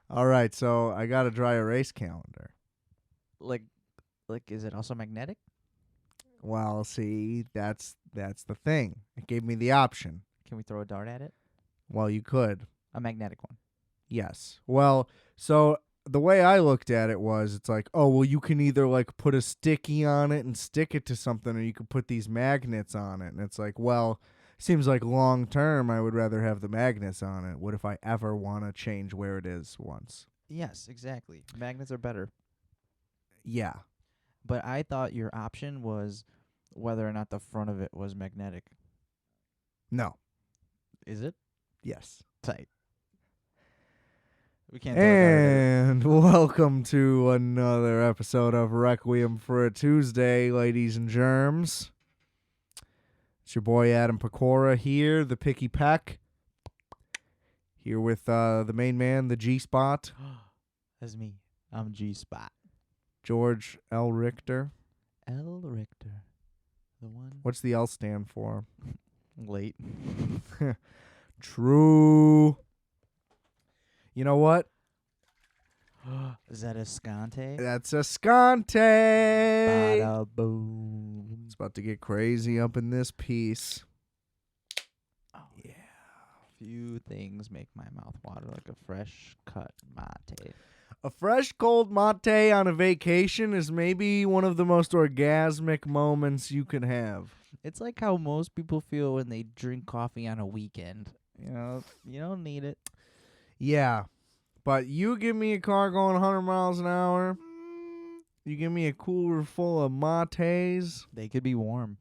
All right, so I got a dry erase calendar. Like, is it also magnetic? Well, see, that's the thing. It gave me the option. Can we throw a dart at it? Well, you could. A magnetic one. Yes. Well, so the way I looked at it was it's like, oh, well, you can either like put a sticky on it and stick it to something, or you could put these magnets on it. And it's like, well, seems like long term I would rather have the magnets on it. What if I ever want to change where it is once? Yes, exactly. Magnets are better. Yeah. But I thought your option was whether or not the front of it was magnetic. No. Is it? Yes. Tight. We can't throw a dart at it. And welcome to another episode of Requiem for a Tuesday, ladies and germs. It's your boy Adam Pecora here, the Picky Peck. Here with the main man, the G-Spot, That's me. I'm G-Spot. George L. Richter. L. Richter. The one What's the L stand for? late. True. You know what? Is that Escante? That's Escante. Bada boom. It's about to get crazy up in this piece. Oh, yeah. Few things make my mouth water like a fresh cut mate. A fresh cold mate on a vacation is maybe one of the most orgasmic moments you can have. It's like how most people feel when they drink coffee on a weekend. You know, you don't need it. Yeah, but you give me a car going 100 miles an hour, you give me a cooler full of mates. They could be warm.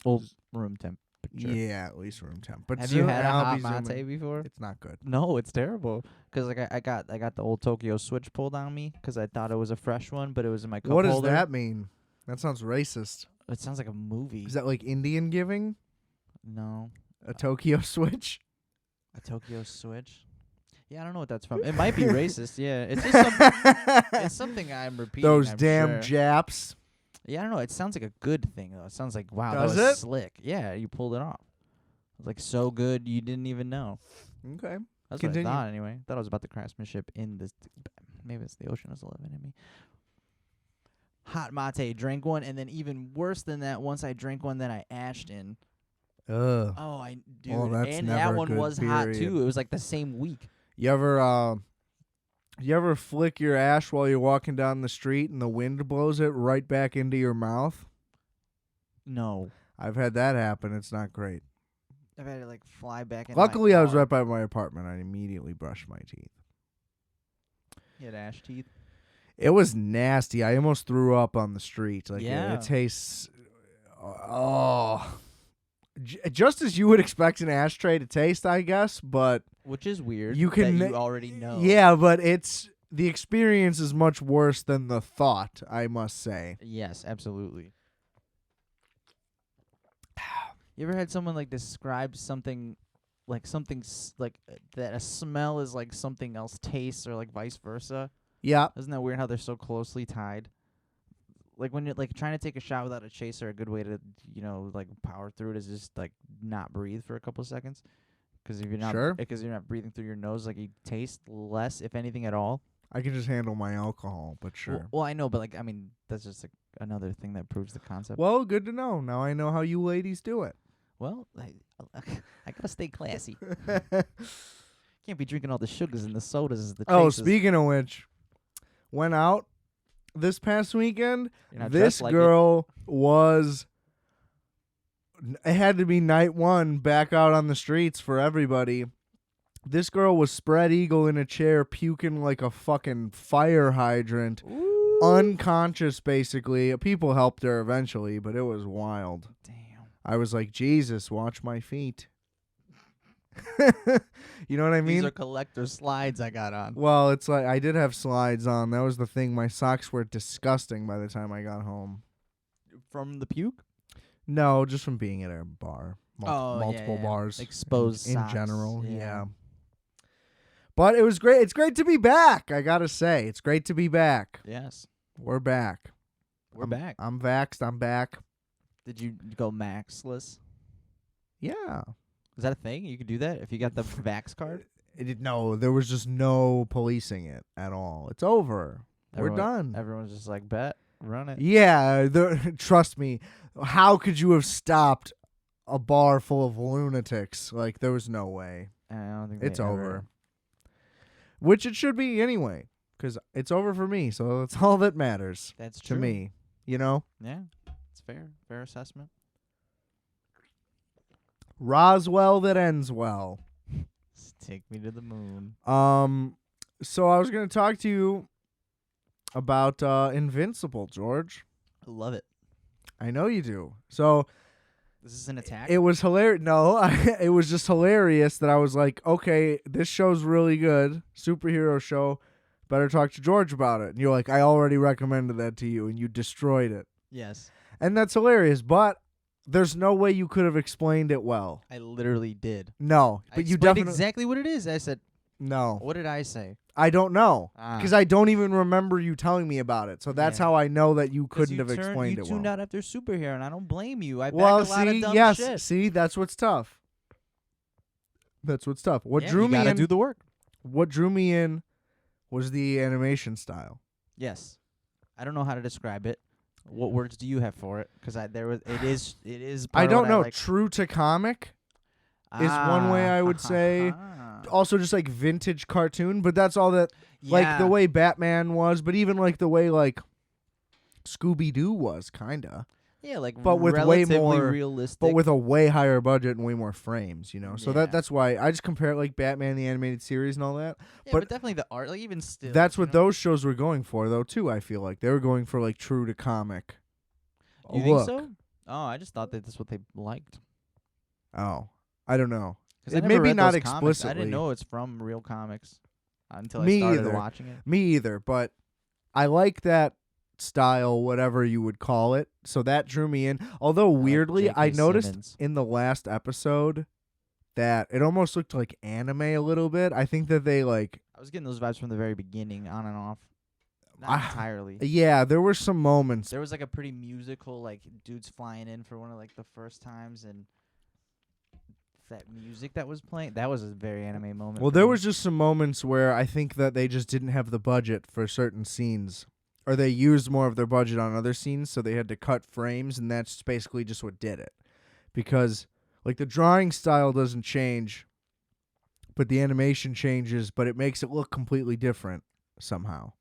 Well, room temperature. Yeah, at least room temp. But Have you had a I'll hot be zooming. mate before? It's not good. No, it's terrible. 'Cause like I got the old Tokyo Switch pulled on me 'cause I thought it was a fresh one, but it was in my cup What holder. does that mean? That sounds racist. It sounds like a movie. Is that like Indian giving? No, A Tokyo Switch? a Tokyo Switch. Yeah, I don't know what that's from. It might be racist. Yeah, it's just it's something I'm repeating. Those I'm damn sure. Japs. Yeah, I don't know. It sounds like a good thing though. It sounds like wow, Does that was it? slick. Yeah, you pulled it off. It was like so good you didn't even know. Okay. That's Continue. what I thought anyway. Thought it was about the craftsmanship in this. Maybe it's the ocean was living in me. Hot mate, drank one, and then even worse than that, once I drank one that I ashed in. Ugh. Oh, dude, Well, that's and never that a one good was hot period. too. It was like the same week. You ever flick your ash while you're walking down the street and the wind blows it right back into your mouth? No, I've had that happen. It's not great. I've had it like fly back in. Luckily, my I was car. right by my apartment. I immediately brushed my teeth. You had ash teeth. It was nasty. I almost threw up on the street. Like Yeah. it tastes. Just as you would expect an ashtray to taste, I guess. But Which is weird. You can- that you already know. yeah, but the experience is much worse than the thought, I must say. Yes, absolutely. You ever had someone like describe something, like that a smell is like something else tastes, or like vice versa? Yeah. Isn't that weird how they're so closely tied? Like when you're like trying to take a shot without a chaser, a good way to like power through it is just like not breathe for a couple of seconds. 'Cause if you're not, Sure. because you're not breathing through your nose, like you taste less, if anything at all. I can just handle my alcohol, but sure. Well, I know, but like I mean, that's just like another thing that proves the concept. Well, good to know. Now I know how you ladies do it. Well, I gotta stay classy. Can't be drinking all the sugars and the sodas. The Oh, chasers. speaking of which, went out this past weekend. You're not This dressed like girl was. It had to be night one back out on the streets for everybody. This girl was spread eagle in a chair, puking like a fucking fire hydrant. it. Ooh. Unconscious, basically. People helped her eventually, but it was wild. Damn. I was like, Jesus, watch my feet. You know what I mean? These are collector slides I got on. Well, it's like I did have slides on. That was the thing. My socks were disgusting by the time I got home. From the puke? No, just from being at a bar. Multiple yeah. bars. Exposed in socks. general, Yeah. yeah. But it was great. It's great to be back, I gotta say. It's great to be back. Yes. We're back. We're back. I'm vaxxed. I'm back. Did you go maxless? Yeah. Is that a thing? You could do that if you got the Vax card? No, there was just no policing it at all. It's over. We're done. Everyone's just like, bet, run it. Yeah, trust me. How could you have stopped a bar full of lunatics? Like, there was no way. I don't think It's they over. ever- Which it should be anyway, because it's over for me, so that's all that matters That's to true. me. You know? Yeah, it's fair. Fair assessment. Roswell that ends well. Take me to the moon. So I was going to talk to you about Invincible, George. I love it. I know you do. So This is an attack. it was hilarious. No, it was just hilarious that I was like, okay, this show's really good. Superhero show. Better talk to George about it. And you're like, I already recommended that to you, and you destroyed it. Yes. And that's hilarious, but there's no way you could have explained it well. I literally did. No, I but you explained definitely exactly what it is. I said, no. what did I say? I don't know Ah. because I don't even remember you telling me about it. So that's Yeah. how I know that you 'Cause couldn't you have explained you it tuned well. out after superhero, and I don't blame you. I back Well, a lot of see, dumb yes, shit. see, that's what's tough. That's what's tough. What Yeah, drew you me gotta in? do the work. What drew me in was the animation style. Yes. I don't know how to describe it. What words do you have for it? Because it is. I part of don't what know. like. True to comic is one way I would say. Also, just like vintage cartoon, but that's all that. Like the way Batman was, but even like the way like Scooby Doo was, kinda. Yeah, like but with way relatively more- realistic. But with a way higher budget and way more frames, you know. So Yeah. that's why I just compare it like Batman the animated series and all that. yeah, but but definitely the art, like even still. That's what you know? those shows were going for, though. Too, I feel like they were going for like true to comic. You think look. so? Oh, I just thought that that's what they liked. Oh, I don't know. 'Cause It I never maybe read not those comics. I explicitly. didn't know it's from real comics until Me I started either. watching it. Me either, but I like that style, whatever you would call it. So that drew me in. Although like weirdly, J.K. I noticed Simmons. in the last episode that it almost looked like anime a little bit. I think that they like, I was getting those vibes from the very beginning, on and off. Not Ah, entirely. yeah, there were some moments. There was like a pretty musical, like dudes flying in for one of like the first times, and that music that was playing, that was a very anime moment. Well, for there me. was just some moments where I think that they just didn't have the budget for certain scenes, or they used more of their budget on other scenes, so they had to cut frames, and that's basically just what did it. Because like the drawing style doesn't change, but the animation changes, but it makes it look completely different somehow.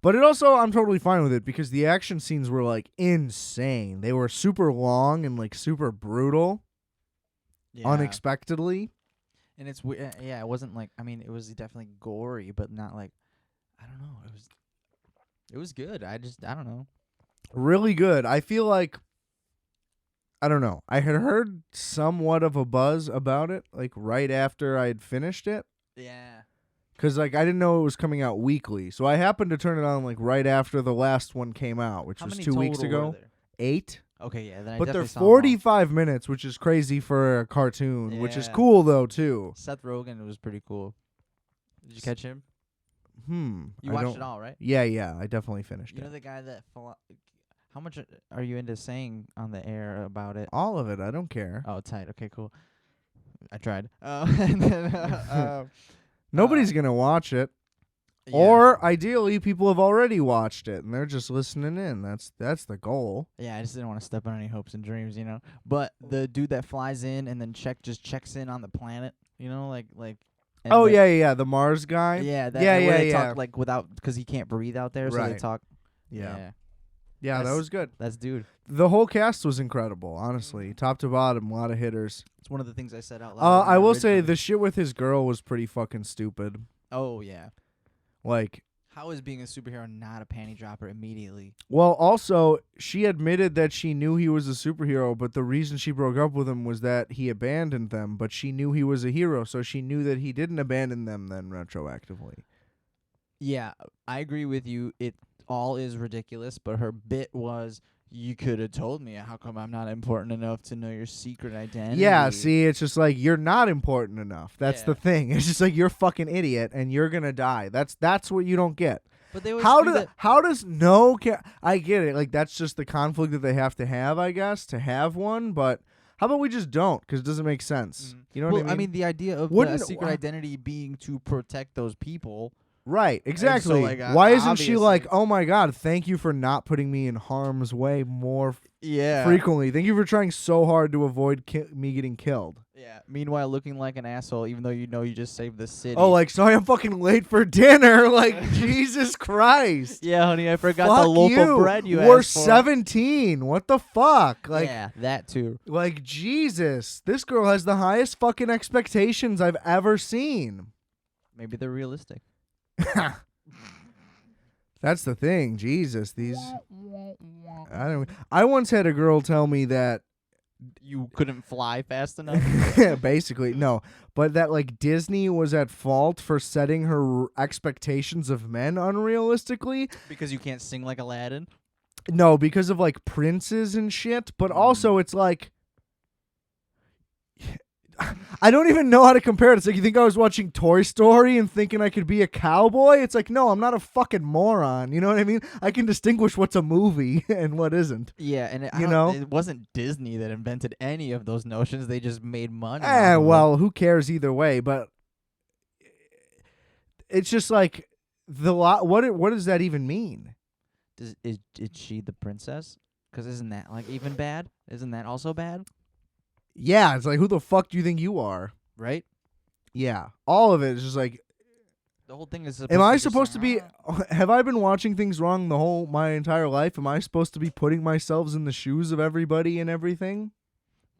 But it also, I'm totally fine with it because the action scenes were like insane. They were super long and like super brutal, Yeah. unexpectedly. And it's yeah, it wasn't like, I mean, it was definitely gory, but not like, I don't know, it was good. I don't know. Really good. I feel like, I don't know. I had heard somewhat of a buzz about it, like right after I had finished it. Yeah. Because like I didn't know it was coming out weekly. So I happened to turn it on like right after the last one came out, which How was many 2 weeks total were ago. there? 8. Okay, yeah, then I But they're definitely saw 'em all. 45 minutes, which is crazy for a cartoon, which is Yeah. cool though too. Seth Rogen was pretty cool. Did you catch him? You You watched it all, right? Yeah, I definitely finished You know it. the guy that how much are you into saying on the air about it? All of it, I don't care. Oh, tight. Okay, cool. I tried. And then, Nobody's gonna watch it. yeah. Or ideally, people have already watched it and they're just listening in. That's the goal. Yeah, I just didn't want to step on any hopes and dreams, you know. But the dude that flies in and then checks in on the planet, you know, like. And Oh like- yeah, the Mars guy. Yeah, that, Yeah, where yeah, they yeah. talk like without because he can't breathe out there, so they Right. talk. Yeah, Yeah, that That's- was good. that's dude. The whole cast was incredible, honestly, top to bottom, a lot of hitters. It's one of the things I said out loud. I will say the shit with his girl was pretty fucking stupid. Oh yeah, Like, how is being a superhero not a panty dropper immediately? well, also she admitted that she knew he was a superhero, but the reason she broke up with him was that he abandoned them. But she knew he was a hero, so she knew that he didn't abandon them. Then retroactively. Yeah, I agree with you. It all is ridiculous, but her bit was, you could have told me. How come I'm not important enough to know your secret identity? Yeah, see, it's just like you're not important enough. That's Yeah. the thing. It's just like you're a fucking idiot and you're gonna die. That's what you don't get. But they always How do do that. how does no I get it. Like that's just the conflict that they have to have, I guess, to have one. But How about we just don't? Because it doesn't make sense. You know what I mean? the idea of Wouldn't- the secret identity being to protect those people. Right, exactly. like, Why isn't she obviously- like, oh my God, thank you for not putting me in harm's way more Yeah. frequently. Thank you for trying so hard to avoid me getting killed. Yeah. Meanwhile, looking like an asshole, even though you know you just saved the city. Oh, like, sorry, I'm fucking late for dinner. Like, Jesus Christ. yeah, honey, I forgot Fuck the loaf you. of bread you We're asked for. 17. What the fuck? Like, yeah, that too. like, Jesus. This girl has the highest fucking expectations I've ever seen. Maybe they're realistic. That's the thing. Jesus, these. I once had a girl tell me that. You couldn't fly fast enough. Basically, no. But that, like, Disney was at fault for setting her expectations of men unrealistically. Because you can't sing like Aladdin. No, because of, like, princes and shit. But also, it's like. I don't even know how to compare it. It's like, you think I was watching Toy Story and thinking I could be a cowboy? It's like, no, I'm not a fucking moron. You know what I mean? I can distinguish what's a movie and what isn't. Yeah, and it wasn't Disney that invented any of those notions. They just made money. Well, who cares either way? But it's just like what does that even mean? Is she the princess? Because isn't that like even bad? Isn't that also bad? Yeah, it's like, who the fuck do you think you are? Right? Yeah, all of it is just like. The whole thing is. Am I supposed to be? Have I been watching things wrong my entire life? Am I supposed to be putting myself in the shoes of everybody and everything?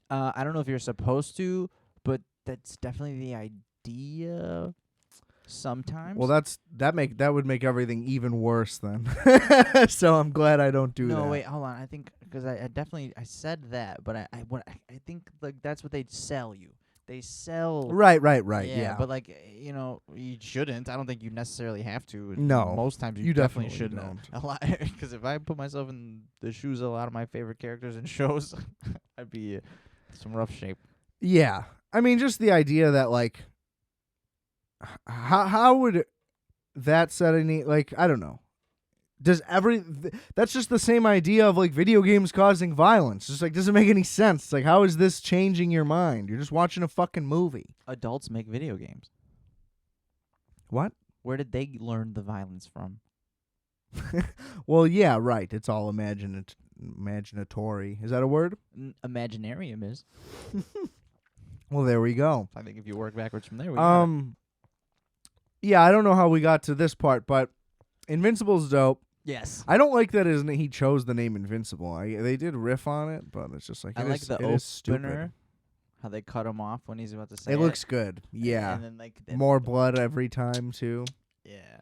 I don't know if you're supposed to, but that's definitely the idea. Sometimes. Well, that would make everything even worse then. So I'm glad I don't do that. No, wait, hold on. I think because I said that, but I think like that's what they sell you. They sell. Right. Yeah. But like you shouldn't. I don't think you necessarily have to. No. Most times you definitely shouldn't. Don't. A lot, because if I put myself in the shoes of a lot of my favorite characters in shows, I'd be in some rough shape. Yeah, I mean, just the idea that like. How would that set any, like, I don't know. That's just the same idea of like video games causing violence. Just like, doesn't make any sense. It's like, how is this changing your mind? You're just watching a fucking movie. Adults make video games. What? Where did they learn the violence from? Well, yeah, right. It's all imaginatory. Is that a word? Imaginarium is. Well, there we go. I think if you work backwards from there, we got it. Yeah, I don't know how we got to this part, but Invincible's dope. Yes. I don't like that he chose the name Invincible. They did riff on it, but it's just like, I like the opener, stupid. How they cut him off when he's about to say it. It looks good. Yeah. And then like more blood every time too. Yeah.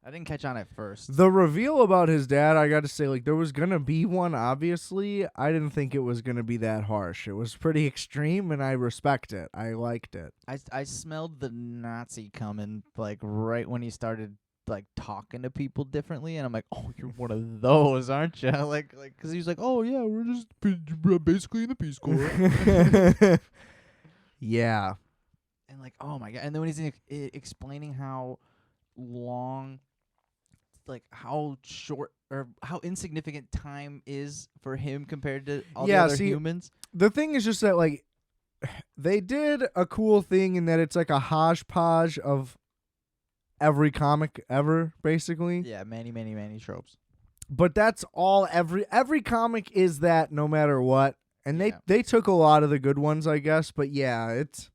I didn't catch on at first. The reveal about his dad, I got to say, like, there was going to be one, obviously. I didn't think it was going to be that harsh. It was pretty extreme, and I respect it. I liked it. I smelled the Nazi coming, like, right when he started, like, talking to people differently, and I'm like, oh, you're one of those, aren't you? Like, because he was like, oh, yeah, we're just basically in the Peace Corps. Yeah. And, like, oh, my God. And then when he's explaining how long... like how short or how insignificant time is for him compared to all the other humans. The thing is just that, like, they did a cool thing in that it's like a hodgepodge of every comic ever, basically. Yeah, many tropes. But that's all every comic is that no matter what. And they took a lot of the good ones, I guess, but yeah, it's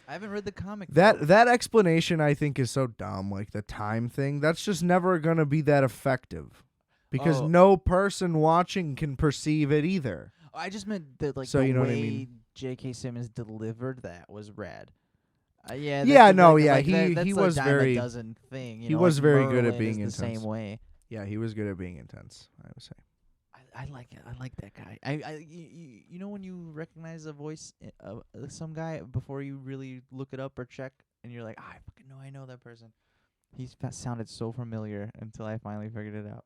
I haven't read the comic. That explanation, I think, is so dumb. Like the time thing, that's just never gonna be that effective, because no person watching can perceive it either. I just meant that, like, so the you know way what I mean? J.K. Simmons delivered that was rad. He was very dozen thing. He was very good at being intense. The same way. Yeah, he was good at being intense, I would say. I like it. I like that guy. You know when you recognize a voice of some guy before you really look it up or check, and you're like, I fucking know I know that person. He sounded so familiar until I finally figured it out.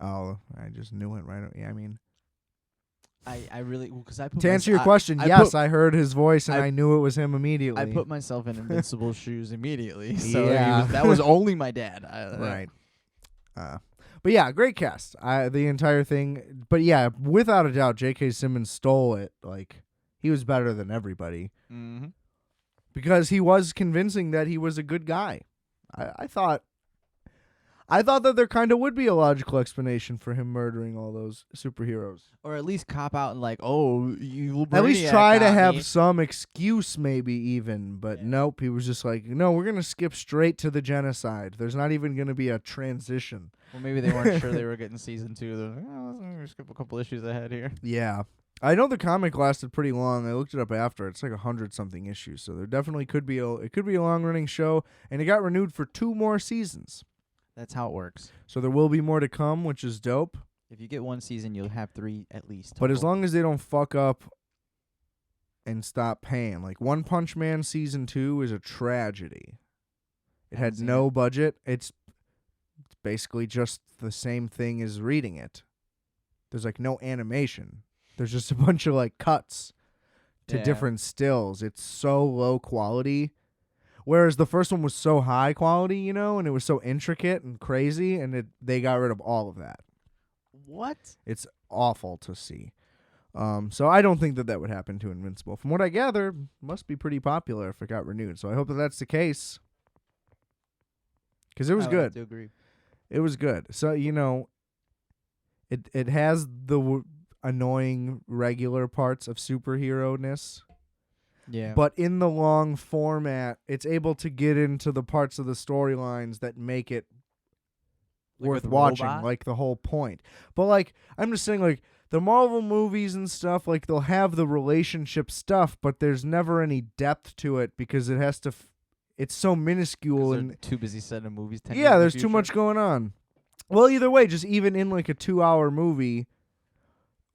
Oh, I just knew it right. Yeah, I mean, I really because I put to answer your question, yes, I heard his voice and I knew it was him immediately. I put myself in Invincible shoes immediately, so yeah. that was only my dad. Right. But yeah, great cast. The entire thing. But yeah, without a doubt, J.K. Simmons stole it. Like, he was better than everybody. Mm-hmm. Because he was convincing that he was a good guy. I thought that there kind of would be a logical explanation for him murdering all those superheroes. Or at least cop out and like, oh, you At least try to have some excuse, maybe even. But nope, he was just like, no, we're going to skip straight to the genocide. There's not even going to be a transition. Well, maybe they weren't sure they were getting season 2. They're like, oh, let's skip a couple issues ahead here. Yeah. I know the comic lasted pretty long. I looked it up after. It's like 100-something issues. So there definitely could be a long-running show. And it got renewed for 2 more seasons. That's how it works. So there will be more to come, which is dope. If you get 1 season, you'll have 3 at least. But as total. long as they don't fuck up and stop paying. Like, One Punch Man Season 2 is a tragedy. It had no budget. It's basically just the same thing as reading it. There's, like, no animation. There's just a bunch of, like, cuts to different stills. It's so low quality. Whereas the first one was so high quality, you know, and it was so intricate and crazy, and they got rid of all of that. What? It's awful to see. So I don't think that would happen to Invincible. From what I gather, it must be pretty popular if it got renewed. So I hope that that's the case. Because it was good. I have to agree. It was good. So, you know, it has the annoying regular parts of superhero-ness. Yeah. But in the long format, it's able to get into the parts of the storylines that make it worth watching, like the whole point. But, like, I'm just saying, like, the Marvel movies and stuff, like, they'll have the relationship stuff, but there's never any depth to it because it has to... it's so minuscule. And too busy setting movies. Yeah, there's too much going on. Well, either way, just even in, like, a 2-hour movie...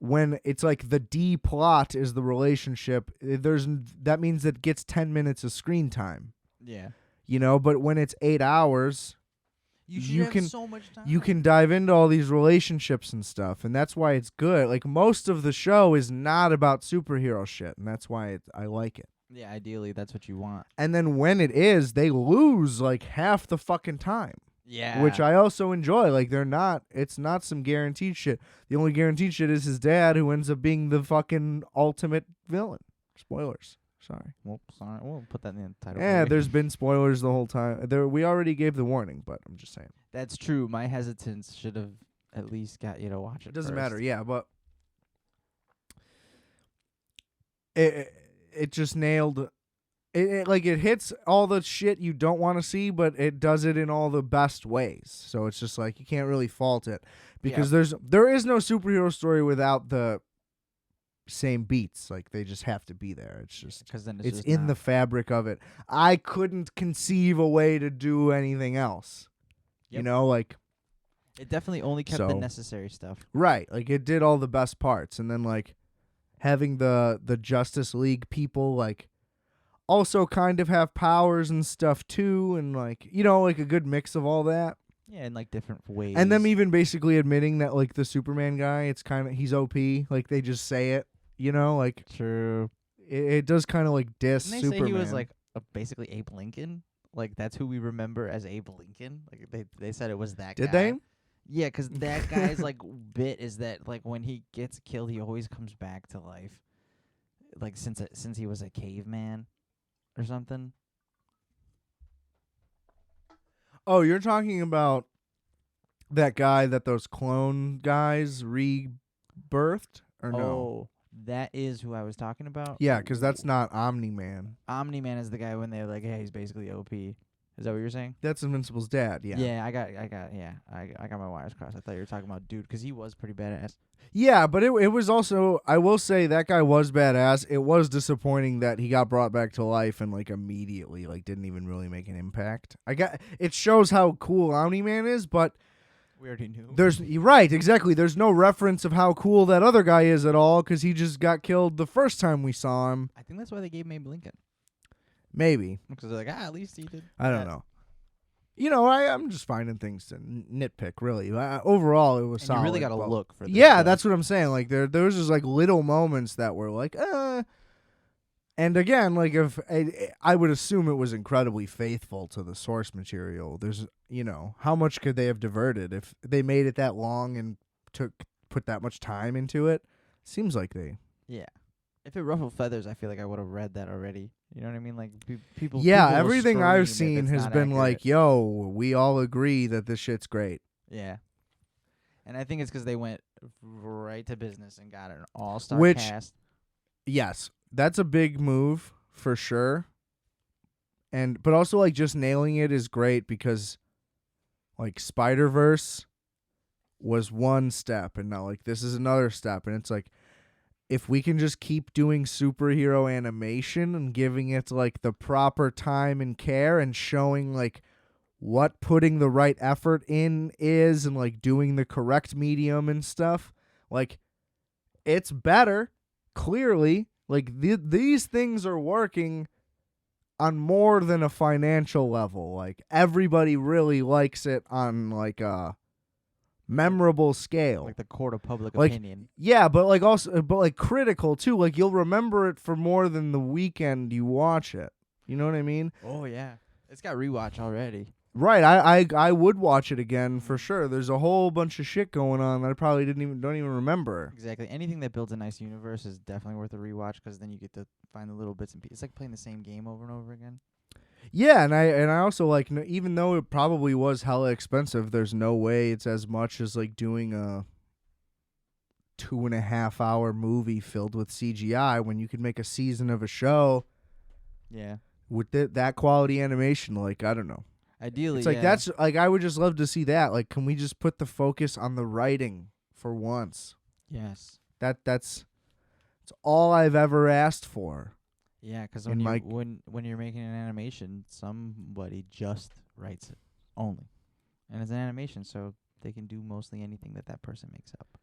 when it's like the D plot is the relationship, that means it gets 10 minutes of screen time. Yeah. You know, but when it's 8 hours, you have can so much time. you can dive into all these relationships and stuff, and that's why it's good. Like, most of the show is not about superhero shit, and that's why I like it. Yeah, ideally that's what you want. And then when it is, they lose like half the fucking time. Yeah. Which I also enjoy. Like, it's not some guaranteed shit. The only guaranteed shit is his dad, who ends up being the fucking ultimate villain. Spoilers. Sorry. Well, sorry. We'll put that in the title. Yeah, there's been spoilers the whole time. We already gave the warning, but I'm just saying. That's true. My hesitance should have at least got you to watch it. It doesn't first. matter, yeah, but it just nailed... It hits all the shit you don't want to see, but it does it in all the best ways. So it's just like you can't really fault it because there is no superhero story without the same beats. Like, they just have to be there. It's just because then it's in the fabric of it. I couldn't conceive a way to do anything else. Yep. You know, like, it definitely only kept the necessary stuff. Right. Like, it did all the best parts, and then like having the Justice League people like also kind of have powers and stuff too, and like, you know, like a good mix of all that. Yeah, in like different ways. And them even basically admitting that like the Superman guy, he's OP. Like, they just say it, you know, like true. It does kind of like diss Didn't they Superman. say he was like basically Abe Lincoln? Like, that's who we remember as Abe Lincoln. Like, they said it was that guy. Did they? Yeah, because that guy's like bit is that like when he gets killed, he always comes back to life. Like, since he was a caveman. Or something. Oh, you're talking about that guy that those clone guys rebirthed, or no? Oh, that is who I was talking about? Yeah, because that's not Omni-Man. Omni-Man is the guy when they're like, hey, he's basically OP. Is that what you're saying? That's Invincible's dad, yeah. Yeah, I got my wires crossed. I thought you were talking about dude, because he was pretty badass. Yeah, but it was also, I will say, that guy was badass. It was disappointing that he got brought back to life and like immediately like didn't even really make an impact. It shows how cool Omni-Man is, but we already knew. Right, exactly. There's no reference of how cool that other guy is at all because he just got killed the first time we saw him. I think that's why they gave him Abe Lincoln. Maybe. Because they're like, at least he did. I don't know. You know, I'm just finding things to nitpick, really. Overall, it was solid. You really got to look for this Yeah, stuff. that's what I'm saying. Like, there was just, like, little moments that were like, And again, like if I would assume it was incredibly faithful to the source material. There's, how much could they have diverted if they made it that long and put that much time into it? Seems like they. Yeah. If it ruffled feathers, I feel like I would have read that already. You know what I mean? Like people. Yeah, people will everything I've scream if seen it's has not been like, accurate. yo, we all agree that this shit's great. Yeah. And I think it's because they went right to business and got an all-star Which, cast. yes, that's a big move for sure. But also like just nailing it is great because like Spider-Verse was one step and now like this is another step, and it's like if we can just keep doing superhero animation and giving it like the proper time and care and showing like what putting the right effort in is and like doing the correct medium and stuff, like it's better, clearly. Like these things are working on more than a financial level. Like everybody really likes it on like a memorable scale. Like the court of public Like, opinion. yeah, but like also, but like critical too. Like you'll remember it for more than the weekend you watch it. You know what I mean? Oh yeah, it's got rewatch already. Right. I would watch it again for sure. There's a whole bunch of shit going on that I probably don't even remember. Exactly. Anything that builds a nice universe is definitely worth a rewatch because then you get to find the little bits and pieces. It's like playing the same game over and over again. Yeah, and I also like even though it probably was hella expensive, there's no way it's as much as like doing a 2.5 hour movie filled with CGI when you could make a season of a show. Yeah. With that quality animation. Like I don't know. Ideally, It's like yeah. that's like I would just love to see that. Like, can we just put the focus on the writing for once? Yes. That's all I've ever asked for. Yeah, because In my- when you're making an animation, somebody just writes it only, and it's an animation, so they can do mostly anything that person makes up.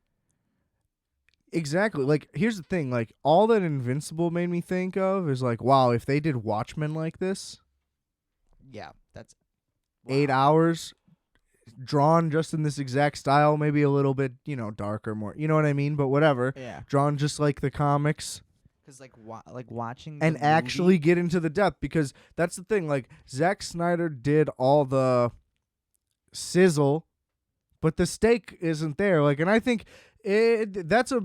Exactly. Like, here's the thing. Like, all that Invincible made me think of is like, wow, if they did Watchmen like this, Yeah, that's 8 hours, drawn just in this exact style, maybe a little bit, darker, more, you know what I mean? But whatever. Yeah, Drawn just like the comics. because like watching And the actually movie, get into the depth, because that's the thing. Like, Zack Snyder did all the sizzle, but the steak isn't there. Like, and I think that's a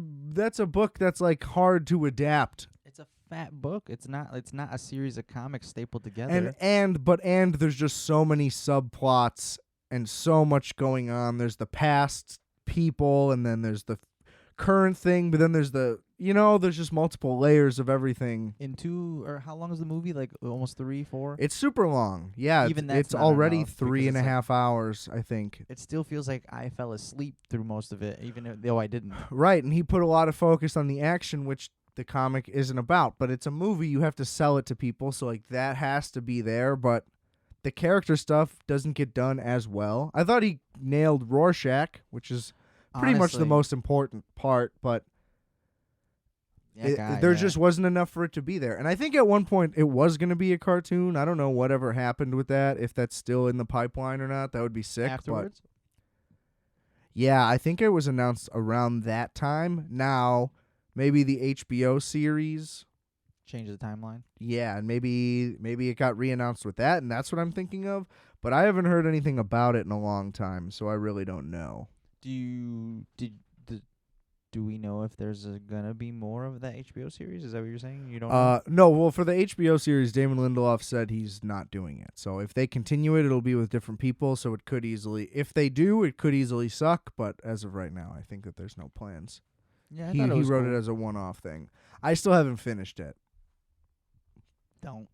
book that's like hard to adapt. it's a fat book. It's not a series of comics stapled together. And there's just so many subplots and so much going on. There's the past people, and then there's the current thing, but then there's there's just multiple layers of everything. How long is the movie? Like almost 3, 4. It's super long. Yeah, Even that's it's not already enough, because 3.5 hours, I think. It still feels like I fell asleep through most of it, even though I didn't. Right, and he put a lot of focus on the action, which the comic isn't about. But it's a movie, you have to sell it to people, so like that has to be there. But the character stuff doesn't get done as well. I thought he nailed Rorschach, which is pretty much the Honestly, most important part, but there just wasn't enough for it to be there. And I think at one point it was going to be a cartoon. I don't know whatever happened with that, if that's still in the pipeline or not. That would be sick. afterwards. But yeah, I think it was announced around that time. Now, maybe the HBO series. Change the timeline. Yeah, and maybe it got re-announced with that, and that's what I'm thinking of. But I haven't heard anything about it in a long time, so I really don't know. Do we know if there's gonna be more of that HBO series? Is that what you're saying? You don't know? No, well, for the HBO series, Damon Lindelof said he's not doing it. So if they continue it, it'll be with different people, so it could easily, if they do, it could easily suck, but as of right now, I think that there's no plans. Yeah, I He thought it was wrote cool. it as a one-off thing. I still haven't finished it. Don't.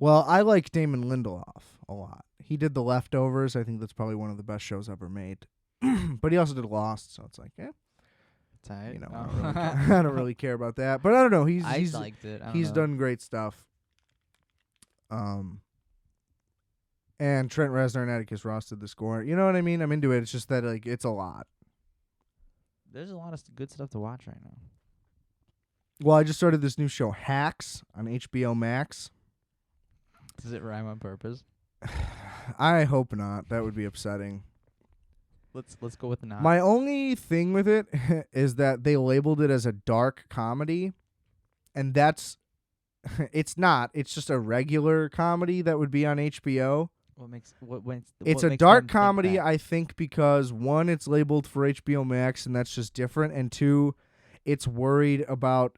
Well, I like Damon Lindelof a lot. He did The Leftovers. I think that's probably one of the best shows ever made. But he also did Lost, so it's like, Tight. I don't really care. I don't really care about that. But I don't know. I liked it. I don't He's know. done great stuff. And Trent Reznor and Atticus Ross did the score. You know what I mean? I'm into it. It's just that like it's a lot. There's a lot of good stuff to watch right now. Well, I just started this new show, Hacks, on HBO Max. Does it rhyme on purpose? I hope not. That would be upsetting. Let's go with the not. My only thing with it is that they labeled it as a dark comedy, and that's It's not. It's just a regular comedy that would be on HBO. What It's a makes dark them think comedy, that? I think, because one, it's labeled for HBO Max, and that's just different, and two, it's worried about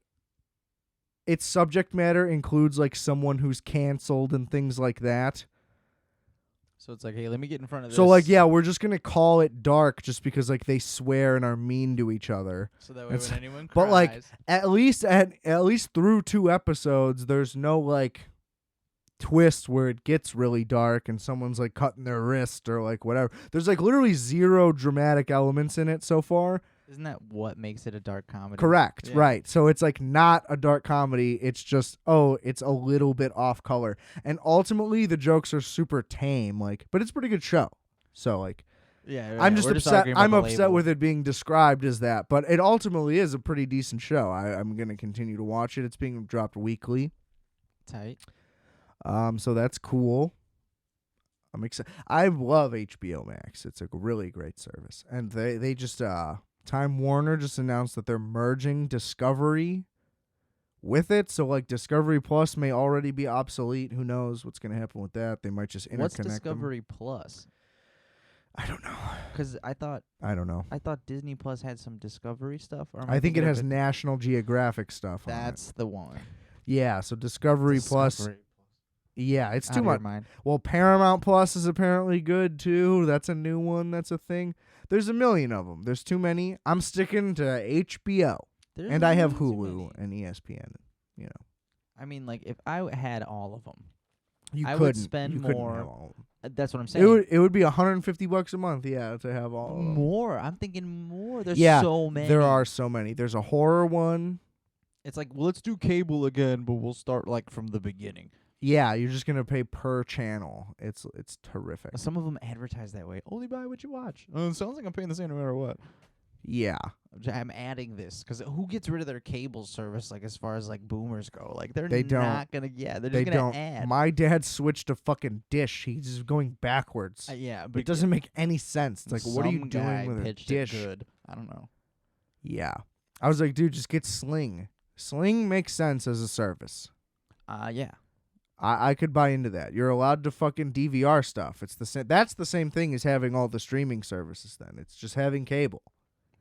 its subject matter includes like someone who's canceled and things like that. So it's like, hey, let me get in front of this. So like, yeah, we're just gonna call it dark just because like they swear and are mean to each other. So that way when anyone cries. But like at least through 2 episodes, there's no like twist where it gets really dark and someone's like cutting their wrist or like whatever. There's like literally zero dramatic elements in it so far. Isn't that what makes it a dark comedy? Correct, Yeah. right. So it's like not a dark comedy. It's just, it's a little bit off color. And ultimately the jokes are super tame, like, but it's a pretty good show. So like Yeah, I'm just we're upset. arguing about I'm the upset label. with it being described as that, but it ultimately is a pretty decent show. I'm going to continue to watch it. It's being dropped weekly. Tight. So that's cool. I'm excited. I love HBO Max. It's a really great service. And they just Time Warner just announced that they're merging Discovery with it. So like Discovery Plus may already be obsolete. Who knows what's going to happen with that? They might just interconnect What's them. Discovery Plus? I don't know. Because I thought Disney Plus had some Discovery stuff. Or am I think it thinking of has National Geographic stuff on it. That's the one. Yeah, so Discovery Plus. Yeah, it's too much. Well, Paramount Plus is apparently good too. That's a new one. That's a thing. There's a million of them. There's too many. I'm sticking to HBO. And I have Hulu and ESPN, you know. I mean, like, if I had all of them, I would spend you couldn't more. have all of them. That's what I'm saying. It would be $150 a month, yeah, to have all of them. More. I'm thinking more. There's Yeah, so many. there are so many. There's a horror one. It's like, well, let's do cable again, but we'll start like from the beginning. Yeah, you're just gonna pay per channel. It's terrific. Some of them advertise that way. Only buy what you watch. It sounds like I'm paying the same no matter what. Yeah. I'm adding this because who gets rid of their cable service? Like as far as like boomers go, like they're They don't. not gonna. Yeah, they're They just gonna don't. add. My dad switched to fucking Dish. He's just going backwards. Yeah, but It doesn't make any sense. It's like, what are you some guy doing with a pitched it dish? good. I don't know. Yeah. I was like, dude, just get Sling. Sling makes sense as a service. Yeah. I could buy into that. You're allowed to fucking DVR stuff. It's the same. That's the same thing as having all the streaming services. Then it's just having cable.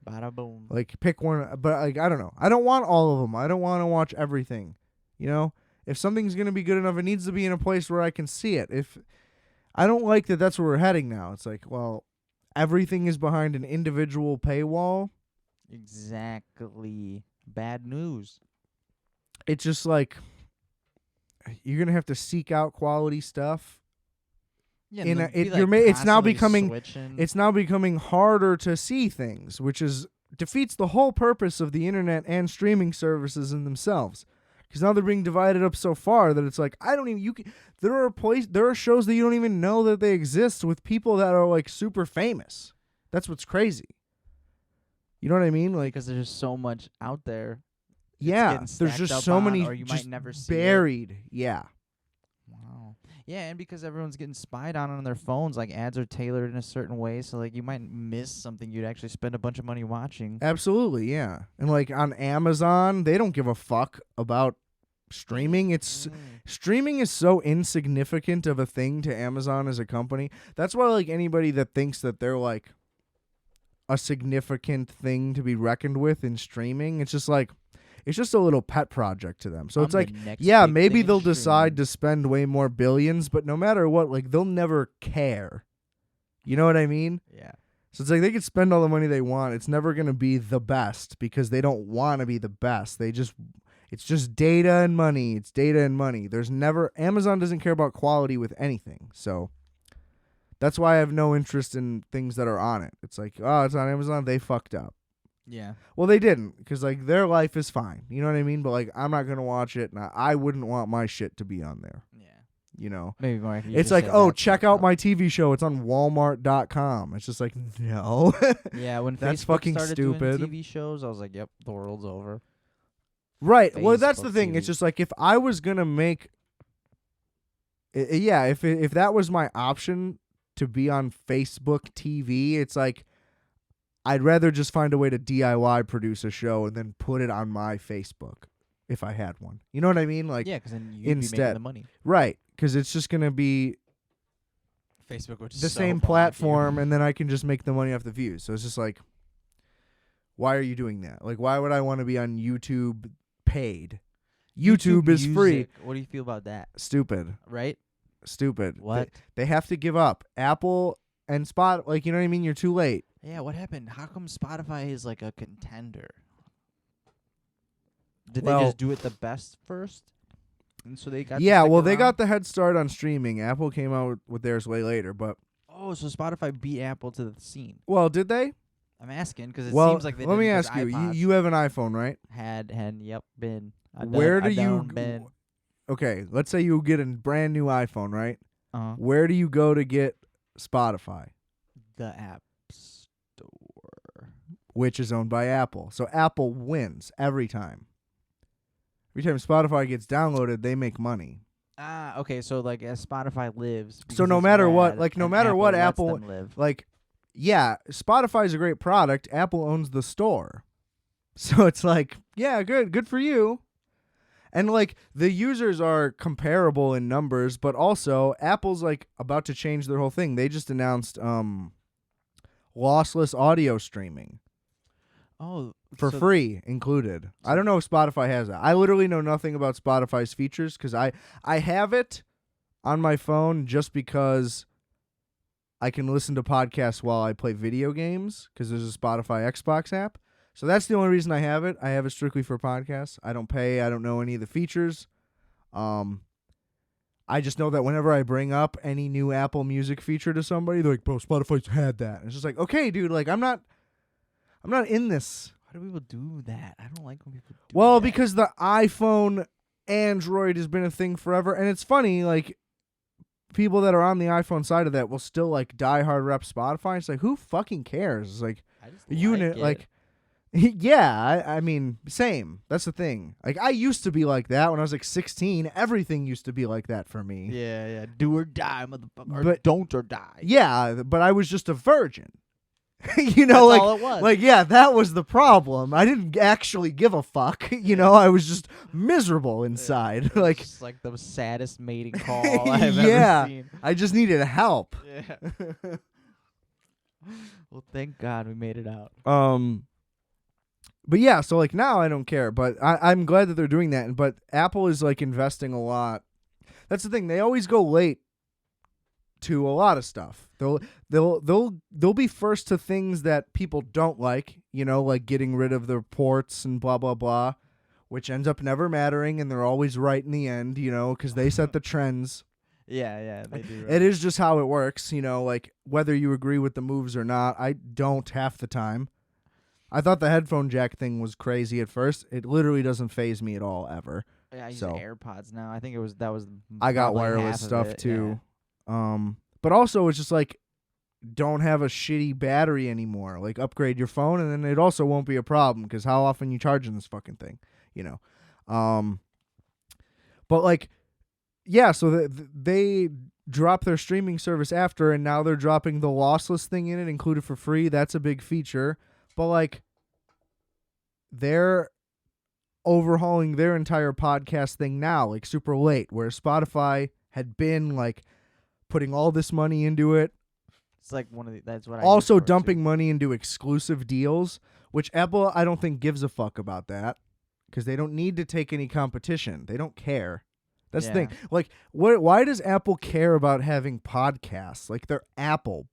Bada boom. Like pick one, but like I don't know. I don't want all of them. I don't want to watch everything. You know, if something's gonna be good enough, it needs to be in a place where I can see it. If I don't like that, that's where we're heading now. It's like, well, everything is behind an individual paywall. Exactly. Bad news. It's just like you're gonna have to seek out quality stuff. Yeah, It's now becoming harder to see things, which defeats the whole purpose of the internet and streaming services in themselves. Because now they're being divided up so far that it's like there are shows that you don't even know that they exist with people that are like super famous. That's what's crazy. You know what I mean? Like, because there's so much out there. Yeah, there's just so many or you just might never see buried. Yeah. Wow. Yeah, and because everyone's getting spied on their phones, like ads are tailored in a certain way, so like you might miss something you'd actually spend a bunch of money watching. Absolutely, yeah. And like on Amazon, they don't give a fuck about streaming. Streaming is so insignificant of a thing to Amazon as a company. That's why like anybody that thinks that they're like a significant thing to be reckoned with in streaming, it's just like it's just a little pet project to them. So it's like, yeah, maybe they'll decide to spend way more billions, but no matter what, like they'll never care. You know what I mean? Yeah. So it's like they can spend all the money they want. It's never going to be the best because they don't want to be the best. It's just data and money. It's data and money. Amazon doesn't care about quality with anything. So that's why I have no interest in things that are on it. It's like, oh, it's on Amazon. They fucked up. Yeah. Well, they didn't, because like their life is fine. You know what I mean? But like, I'm not gonna watch it, and I wouldn't want my shit to be on there. Yeah. You know? Maybe more. It's like, oh, check out my TV show. It's on Walmart.com. It's just like, no. Yeah. When that's Facebook fucking started stupid. Doing TV shows, I was like, yep, the world's over. Right. Well, that's the Facebook thing. TV. It's just like if I was gonna make, if that was my option to be on Facebook TV, it's like, I'd rather just find a way to DIY produce a show and then put it on my Facebook. if I had one. You know what I mean? Like, yeah, because then you'd be making instead, the money. right? Because it's just gonna be Facebook would the same platform, and then I can just make the money off the views. So it's just like, why are you doing that? Like, why would I want to be on YouTube paid? YouTube is free. Music. What do you feel about that? Stupid. Right? Stupid. What? They have to give up. Apple and Spot, like, you know what I mean? You're too late. Yeah, what happened? How come Spotify is like a contender? Did they just do it the best first? And so they got yeah, to well, stick they got around? the head start on streaming. Apple came out with theirs way later, but Oh, so Spotify beat Apple to the scene. well, did they? I'm asking because it Well, seems like they let me didn't, 'cause ask you. iPods You have an iPhone, right? had yep, been. Where do you been? Okay, let's say you get a brand new iPhone, right? Where Where do you go to get Spotify, the App Store. which is owned by Apple? So Apple wins every time. Every time Spotify gets downloaded, they make money. Ah, okay. So like, as Spotify lives. So because no it's matter what, rad, like no and matter what lets Apple them live. like, yeah, Spotify is a great product. Apple owns the store. So it's like, yeah, good for you. And like the users are comparable in numbers, but also Apple's like about to change their whole thing. They just announced lossless audio streaming Oh, for so free included. I don't know if Spotify has that. I literally know nothing about Spotify's features because I have it on my phone just because I can listen to podcasts while I play video games because there's a Spotify Xbox app. So that's the only reason I have it. I have it strictly for podcasts. I don't pay. I don't know any of the features. I just know that whenever I bring up any new Apple Music feature to somebody, they're like, "Bro, Spotify's had that." And it's just like, okay, dude. Like, I'm not in this. Why do people do that? I don't like when people do Well, that. because the iPhone, Android has been a thing forever, and it's funny. Like, people that are on the iPhone side of that will still like diehard rep Spotify. It's like, who fucking cares? It's like I just a unit, it. like. Yeah, I mean, same. That's the thing. Like, I used to be like that when I was like 16. Everything used to be like that for me. Yeah. Do or die, motherfucker. Or But- don't or die. Yeah, but I was just a virgin. You know, That's like, all it was. like, yeah, that was the problem. I didn't actually give a fuck. You know, I was just miserable inside. It's Like, just like the saddest mating call I've Yeah. ever seen. I just needed help. Yeah. Well, thank God we made it out. But yeah, so like now I don't care, but I'm glad that they're doing that. But Apple is like investing a lot. That's the thing; they always go late to a lot of stuff. They'll be first to things that people don't like. You know, like getting rid of their ports and blah blah blah, which ends up never mattering, and they're always right in the end. You know, because they set the trends. Yeah, they do. It is just how it works. You know, like whether you agree with the moves or not, I don't half the time. I thought the headphone jack thing was crazy at first. It literally doesn't faze me at all, ever. Yeah, I use So. AirPods now. I think that was. I got probably wireless half of stuff it, too. But also it's just like, don't have a shitty battery anymore. Like, upgrade your phone, and then it also won't be a problem because how often you charging this fucking thing, you know? But like, yeah. So they drop their streaming service after, and now they're dropping the lossless thing in it, included for free. That's a big feature. But like, they're overhauling their entire podcast thing now, like super late, where Spotify had been like putting all this money into it. It's like one of the. That's what I Also use for it, dumping too. money into exclusive deals, which Apple I don't think gives a fuck about that because they don't need to take any competition. They don't care. That's the thing. Yeah. Like, why does Apple care about having podcasts? Like, they're Apple.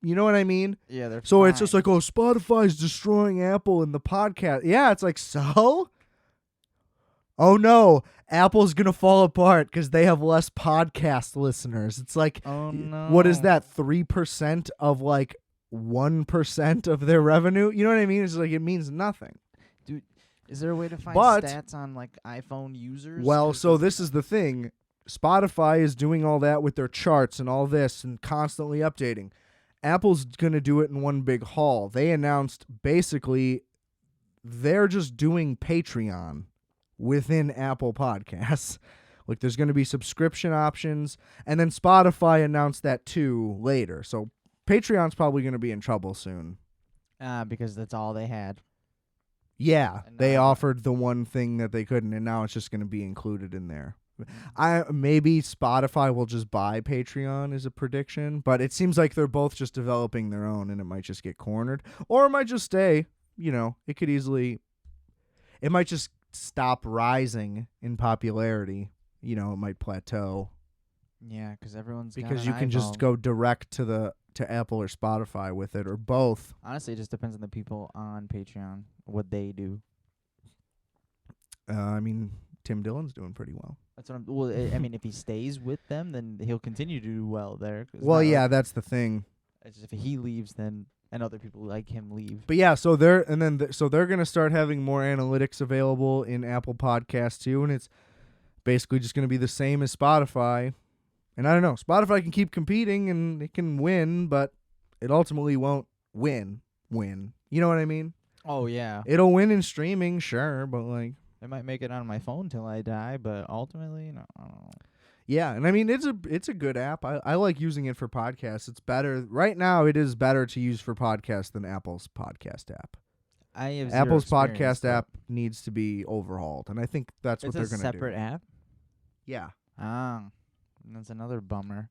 You know what I mean? Yeah, they're. So it's fine. just like, oh, Spotify's destroying Apple in the podcast. Yeah, it's like, so? Oh, no. Apple's going to fall apart because they have less podcast listeners. It's like, Oh no. what is that, 3% of like 1% of their revenue? You know what I mean? It's like, it means nothing. Is there a way to find But- stats on like iPhone users? Well, 'Cause so this is the thing. Spotify is doing all that with their charts and all this and constantly updating. Apple's going to do it in one big haul. They announced basically they're just doing Patreon within Apple Podcasts. Like, there's going to be subscription options, and then Spotify announced that too later. So Patreon's probably going to be in trouble soon. because that's all they had. Yeah, And they now- offered the one thing that they couldn't, and now it's just going to be included in there. Maybe Spotify will just buy Patreon is a prediction, but it seems like they're both just developing their own, and it might just get cornered, or it might just stay. You know, it might just stop rising in popularity. You know, it might plateau Yeah, because everyone's got because an you can just iPhone. go direct to Apple or Spotify with it, or both. Honestly, it just depends on the people on Patreon, what they do. I mean, Tim Dillon's doing pretty well. That's what I'm. Well, I mean, if he stays with them, then he'll continue to do well there. 'Cause it's Well, not yeah, like- that's the thing. it's just if he leaves, then and other people like him leave. But yeah, so they're going to start having more analytics available in Apple Podcasts too, and it's basically just going to be the same as Spotify. And I don't know, Spotify can keep competing and it can win, but it ultimately won't win. You know what I mean? Oh yeah, It'll win in streaming, sure, but like, it might make it on my phone till I die, but ultimately, no. I don't know. yeah, and I mean it's a good app. I like using it for podcasts. It's better right now. It is better to use for podcasts than Apple's podcast app. I have zero Apple's experience, podcast though. app needs to be overhauled, and I think that's what It's they're a going to do. separate app. Yeah. Ah, that's another bummer.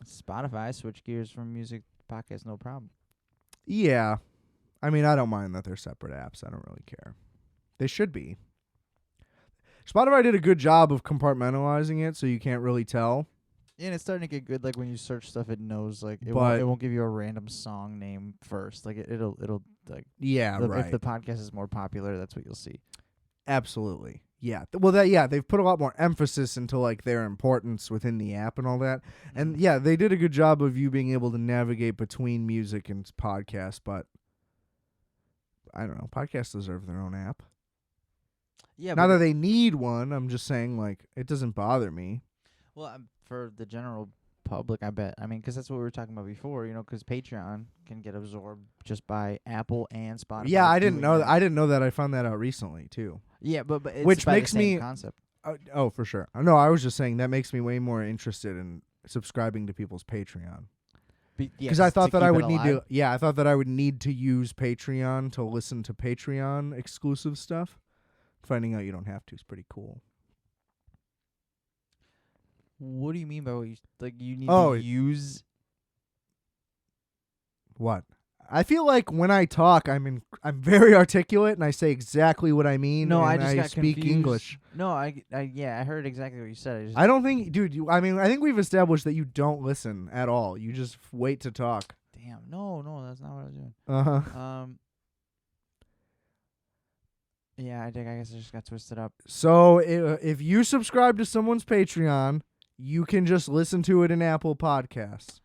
Spotify switch gears from music to podcast, no problem. Yeah. I mean, I don't mind that they're separate apps. I don't really care. They should be. Spotify did a good job of compartmentalizing it so you can't really tell. Yeah, and it's starting to get good. Like when you search stuff, it knows like But- it won't give you a random song name first. Like it'll like Yeah, right. if the podcast is more popular, that's what you'll see. Absolutely. Yeah. They've put a lot more emphasis into like their importance within the app and all that. And yeah, they did a good job of you being able to navigate between music and podcasts, but I don't know. Podcasts deserve their own app. Yeah, Not that they need one. I'm just saying, like, it doesn't bother me. well, for the general public, I bet. I mean, because that's what we were talking about before. You know, because Patreon can get absorbed just by Apple and Spotify. Yeah, I didn't doing know that. I didn't know that. I found that out recently too. Yeah, but it's Which by the makes same me- concept. Oh, for sure. No, I was just saying that makes me way more interested in subscribing to people's Patreon because I thought that I would need to. Yeah, I thought that I would need to use Patreon to listen to Patreon exclusive stuff. Finding out you don't have to is pretty cool. What do you mean by what you like? You need Oh, to use. What? I feel like when I talk, I'm very articulate and I say exactly what I mean. No, I and just got speak confused. English. No, I heard exactly what you said. I don't think, dude. I think we've established that you don't listen at all. You just wait to talk. Damn, no, that's not what I was doing. Uh-huh. Yeah, I guess I just got twisted up. So if you subscribe to someone's Patreon, you can just listen to it in Apple Podcasts.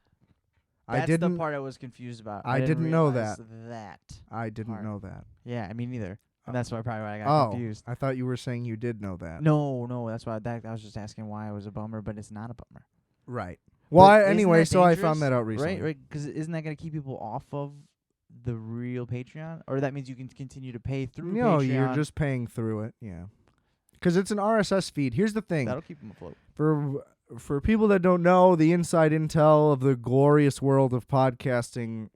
That's the part I was confused about. I didn't know realize that. that. I didn't part. know that. Yeah, me neither. And that's why I got confused. I thought you were saying you did know that. No, that's why I was just asking why it was a bummer, but it's not a bummer. Right. Well, But isn't anyway, that so I dangerous? found that out recently. Right, because isn't that going to keep people off of the real Patreon? Or that means you can continue to pay through No, Patreon? you're just paying through it. Yeah. Because it's an RSS feed. Here's the thing. That'll keep them afloat. For people that don't know the inside intel of the glorious world of podcasting,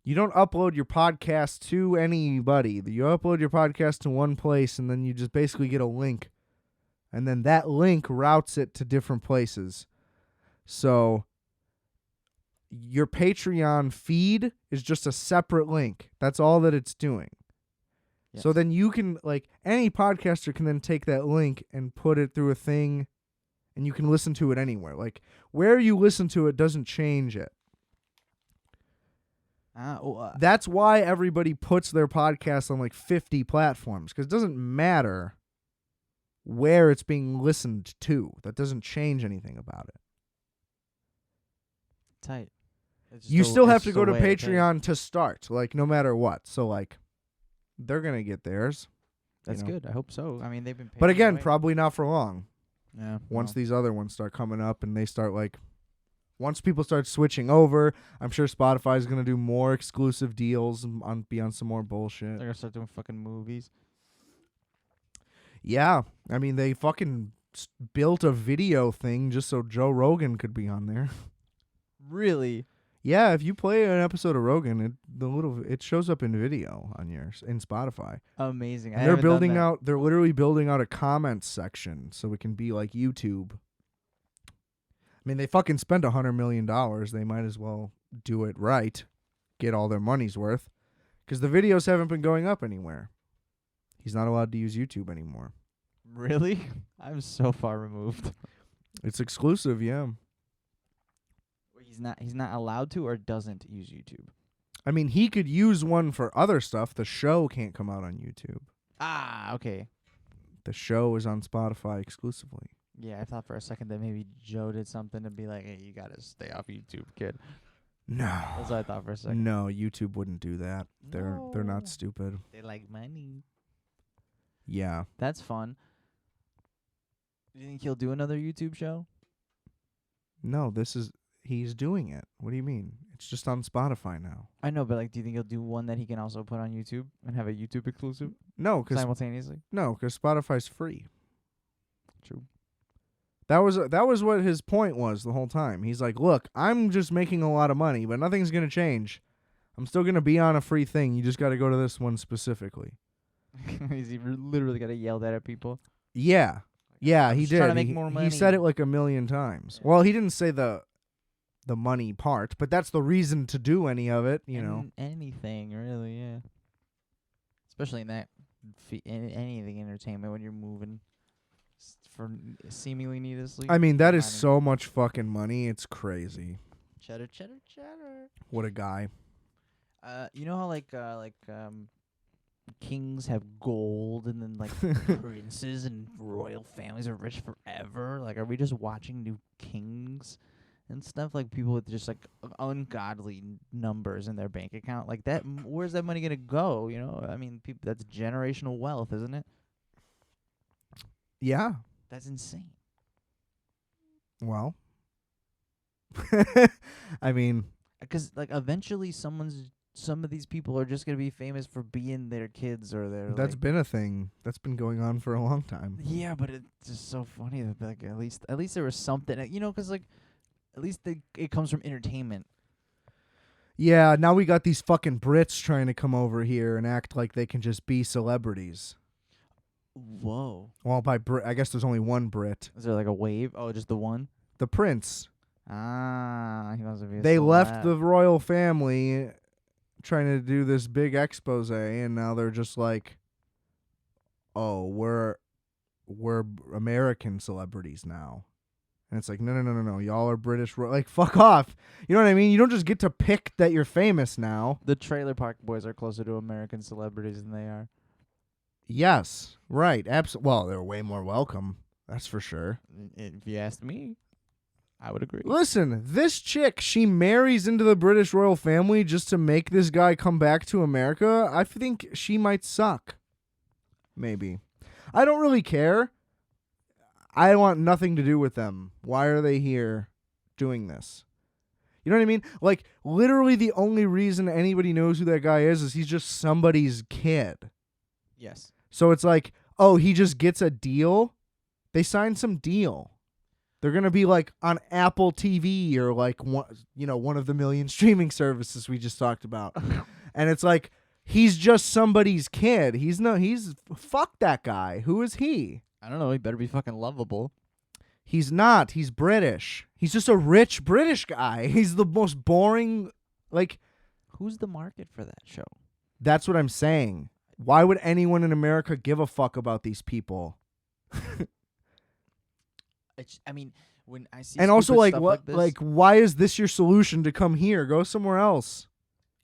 you don't upload your podcast to anybody. You upload your podcast to one place, and then you just basically get a link. And then that link routes it to different places. So your Patreon feed is just a separate link. That's all that it's doing. Yes. So then you can, like, any podcaster can then take that link and put it through a thing, and you can listen to it anywhere. Like, where you listen to it doesn't change it. That's why everybody puts their podcast on, like, 50 platforms, because it doesn't matter where it's being listened to. That doesn't change anything about it. Tight. You still have to go to Patreon to start, like, no matter what. So, like, they're going to get theirs. That's you know. good. I hope so. I mean, they've been paying But again, away. probably not for long. Yeah. Once these other ones start coming up and they start, like, once people start switching over, I'm sure Spotify's going to do more exclusive deals and be on some more bullshit. They're going to start doing fucking movies. Yeah. I mean, they fucking built a video thing just so Joe Rogan could be on there. Really? Yeah, if you play an episode of Rogan, it shows up in video on in Spotify. Amazing. And they're literally building out a comments section so it can be like YouTube. I mean, they fucking spent $100 million. They might as well do it right, get all their money's worth, because the videos haven't been going up anywhere. He's not allowed to use YouTube anymore. Really? I'm so far removed. It's exclusive, yeah. He's not allowed to or doesn't use YouTube. I mean, he could use one for other stuff. The show can't come out on YouTube. Ah, okay. The show is on Spotify exclusively. Yeah, I thought for a second that maybe Joe did something to be like, hey, you gotta stay off YouTube, kid. No. That's what I thought for a second. No, YouTube wouldn't do that. They're not stupid. They like money. Yeah. That's fun. Do you think he'll do another YouTube show? No, he's doing it. What do you mean? It's just on Spotify now. I know, but like, do you think he'll do one that he can also put on YouTube and have a YouTube exclusive No, simultaneously? No, because Spotify's free. True. That was what his point was the whole time. He's like, look, I'm just making a lot of money, but nothing's gonna change. I'm still gonna be on a free thing. You just got to go to this one specifically. He's literally got to yell that at people. Yeah, yeah, he did. Trying to make more money. He said it like a million times. Yeah. Well, he didn't say the money part, but that's the reason to do any of it. You know, anything really, yeah. Especially in that anything entertainment when you're moving for seemingly needlessly. I mean, that is so much fucking money. It's crazy. Cheddar, cheddar, cheddar. What a guy. You know how like kings have gold and then like princes and royal families are rich forever? Like, are we just watching new kings and stuff? Like people with just like ungodly numbers in their bank account like that. Where's that money gonna go? You know, I mean, people, that's generational wealth, isn't it? Yeah. That's insane. Well, I mean, because like eventually some of these people are just gonna be famous for being their kids or their. That's been a thing that's been going on for a long time. Yeah, but it's just so funny that like at least there was something, you know, because like at least it comes from entertainment. Yeah, now we got these fucking Brits trying to come over here and act like they can just be celebrities. Whoa. Well, by Brit, I guess there's only one Brit. Is there like a wave? Oh, just the one? The prince. Ah, he wants to be. They left the royal family trying to do this big expose, and now they're just like, oh, we're American celebrities now. And it's like, no, y'all are British. Like, fuck off. You know what I mean? You don't just get to pick that you're famous now. The Trailer Park Boys are closer to American celebrities than they are. Yes, right. Well, they're way more welcome. That's for sure. If you asked me, I would agree. Listen, this chick, she marries into the British royal family just to make this guy come back to America. I think she might suck. Maybe. I don't really care. I want nothing to do with them. Why are they here doing this? You know what I mean? Like, literally the only reason anybody knows who that guy is he's just somebody's kid. Yes. So it's like, oh, he just gets a deal? They signed some deal. They're going to be like on Apple TV or like one of the million streaming services we just talked about. And it's like, he's just somebody's kid. Fuck that guy. Who is he? I don't know. He better be fucking lovable. He's not. He's British. He's just a rich British guy. He's the most boring, like. Who's the market for that show? That's what I'm saying. Why would anyone in America give a fuck about these people? I mean, when I see and also like what, this, like why is this your solution to come here? Go somewhere else.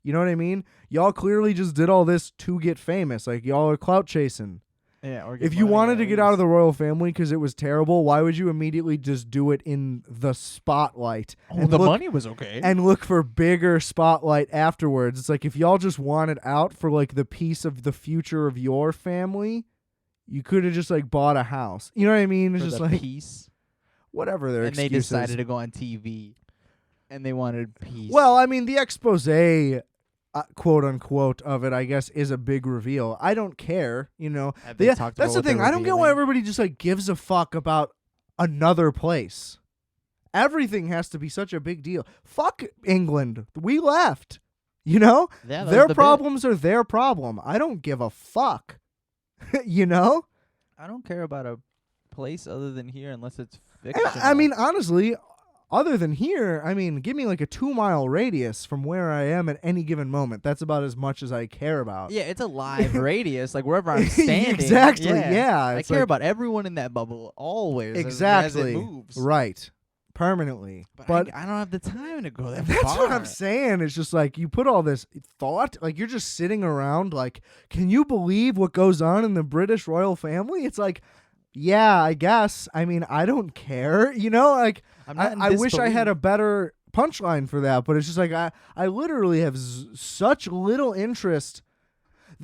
You know what I mean? Y'all clearly just did all this to get famous. Like y'all are clout chasing. Yeah. Or if you wanted to get out of the royal family because it was terrible, why would you immediately just do it in the spotlight? The money was okay. And look for bigger spotlight afterwards. It's like if y'all just wanted out for like the piece of the future of your family, you could have just like bought a house. You know what I mean? It's for just the like peace. Whatever their excuse is. And they decided to go on TV, and they wanted peace. Well, I mean, the expose, quote unquote, of it, I guess, is a big reveal. I don't care, you know. That's the thing. I don't get why everybody just like gives a fuck about another place. Everything has to be such a big deal. Fuck England. We left. You know? Yeah, that Their was the problems are their problem. I don't give a fuck. You know? bit. I don't care about a place other than here unless it's And fictional. I mean, honestly, other than here, I mean, give me like a 2-mile radius from where I am at any given moment. That's about as much as I care about. yeah, it's a live radius, like wherever I'm standing. Exactly, yeah, I it's care like- about everyone in that bubble always. Exactly. As it moves. Right. Permanently. But I don't have the time to go that that's far. what I'm saying. It's just like you put all this thought, like you're just sitting around like, can you believe what goes on in the British royal family? It's like, yeah, I guess. I mean, I don't care. You know, like I'm not in I wish I had a disbelief. better punchline for that, but it's just like I literally have such little interest.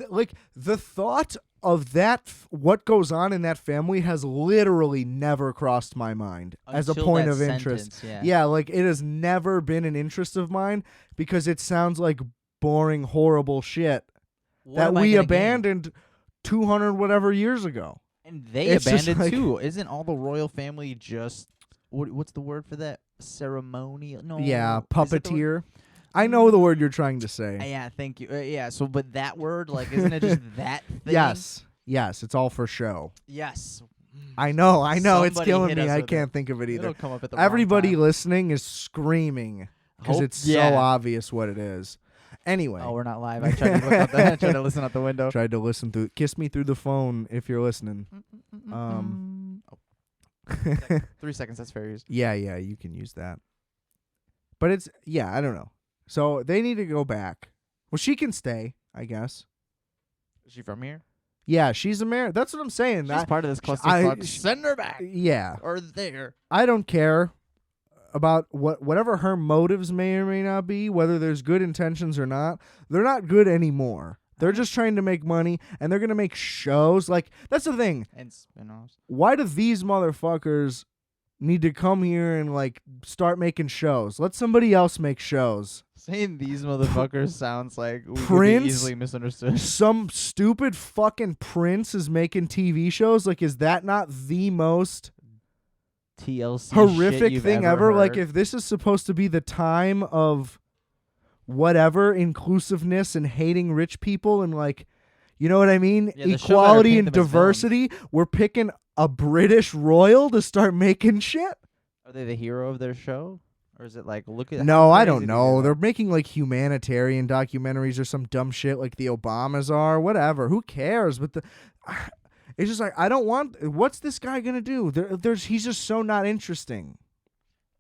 Like the thought of that, what goes on in that family has literally never crossed my mind as a Until point that of interest. sentence, Yeah, like it has never been an interest of mine because it sounds like boring, horrible shit What that am I we gonna gain? abandoned 200 whatever years ago. And they It's just abandoned like- too. Isn't all the royal family just what's the word for that? Ceremonial? No. Yeah, is it the word? puppeteer. I know the word you're trying to say. Yeah, thank you. Yeah, so but that word, like, isn't it just that thing? Yes, it's all for show. Yes. I know, it's Somebody killing hit me. us I with can't think of it either. It'll come up at the Everybody wrong time. listening is screaming because Hope- it's yeah. so obvious what it is. Anyway, Oh, we're not live. I tried to look out I tried to listen out the window. tried to listen through. Kiss me through the phone if you're listening. Oh, 3 seconds. That's fair use. Yeah, you can use that. But it's I don't know. So they need to go back. Well, she can stay, I guess. Is she from here? Yeah, she's American. That's what I'm saying. She's part of this I- clusterfuck. Send her back. Yeah, Or there. I don't care about whatever her motives may or may not be, whether there's good intentions or not. They're not good anymore. They're just trying to make money, and they're going to make shows. Like, that's the thing. And spin-offs. Why do these motherfuckers need to come here and, like, start making shows? Let somebody else make shows. Saying these motherfuckers sounds like we could Prince? be easily misunderstood. Some stupid fucking prince is making TV shows? Like, is that not the most TLC horrific shit you've thing ever? Like, heard. if this is supposed to be the time of whatever inclusiveness and hating rich people and, like, you know what I mean? Yeah, the show better Equality paint and them as villains. diversity. We're picking a British royal to start making shit. Are they the hero of their show? Or is it like, look at No, how I crazy don't these know. guys They're are? making like humanitarian documentaries or some dumb shit like the Obamas are. Whatever. Who cares? But it's just like I don't want. What's this guy gonna do? He's just so not interesting.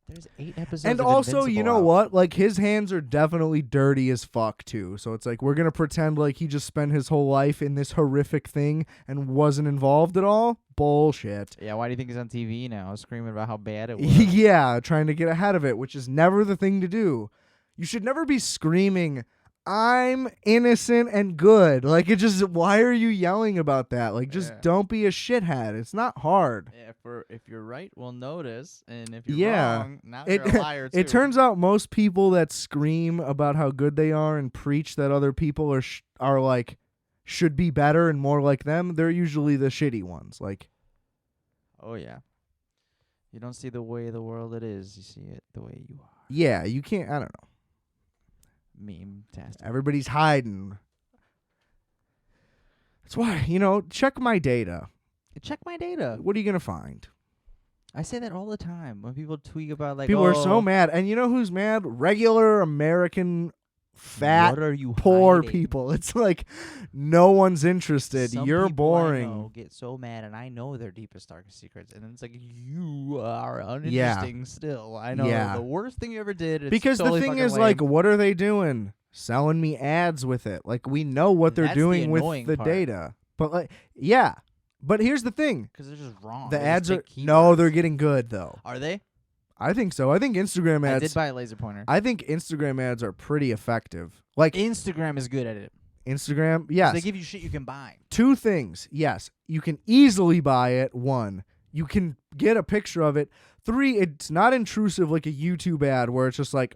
There's 8 episodes And of also, you Invincible know out. what? Like his hands are definitely dirty as fuck too. So it's like we're gonna pretend like he just spent his whole life in this horrific thing and wasn't involved at all. Bullshit. Yeah, why do you think he's on TV now screaming about how bad it was? Yeah, trying to get ahead of it, which is never the thing to do. You should never be screaming, I'm innocent and good. Like, it just, why are you yelling about that? Like, just Yeah. don't be a shithead. It's not hard. Yeah, if you're right, we'll notice, and if you're Yeah. wrong, now It- you're a liar too. It turns out most people that scream about how good they are and preach that other people are like, should be better and more like them, they're usually the shitty ones. Like, Oh yeah. You don't see the way the world it is. You see it the way you are. yeah, you can't, I don't know. Meme-tastic. Everybody's hiding. That's why, check my data. Check my data. What are you going to find? I say that all the time when people tweet about like People are so oh, mad. And you know who's mad? Regular American fat What are you poor hiding? people. It's like no one's interested. Some You're people I boring. know get so mad, and I know their deepest, darkest secrets, and then it's like you are uninteresting still. I know Yeah. the worst thing you ever did. It's Because totally the thing fucking is, lame. like, what are they doing? Selling me ads with it. Like, we know what they're That's the doing with annoying the part. data. But, like, yeah. But here's the thing. 'Cause they're just wrong. The They just ads are... take No, keywords. they're getting good, though. Are they? I think so. I think Instagram I ads... did buy a laser pointer. I think Instagram ads are pretty effective. Like, Instagram is good at it. Instagram... Yes. They give you shit you can buy. 2 things. Yes, you can easily buy it. 1, you can get a picture of it. 3, it's not intrusive like a YouTube ad where it's just like,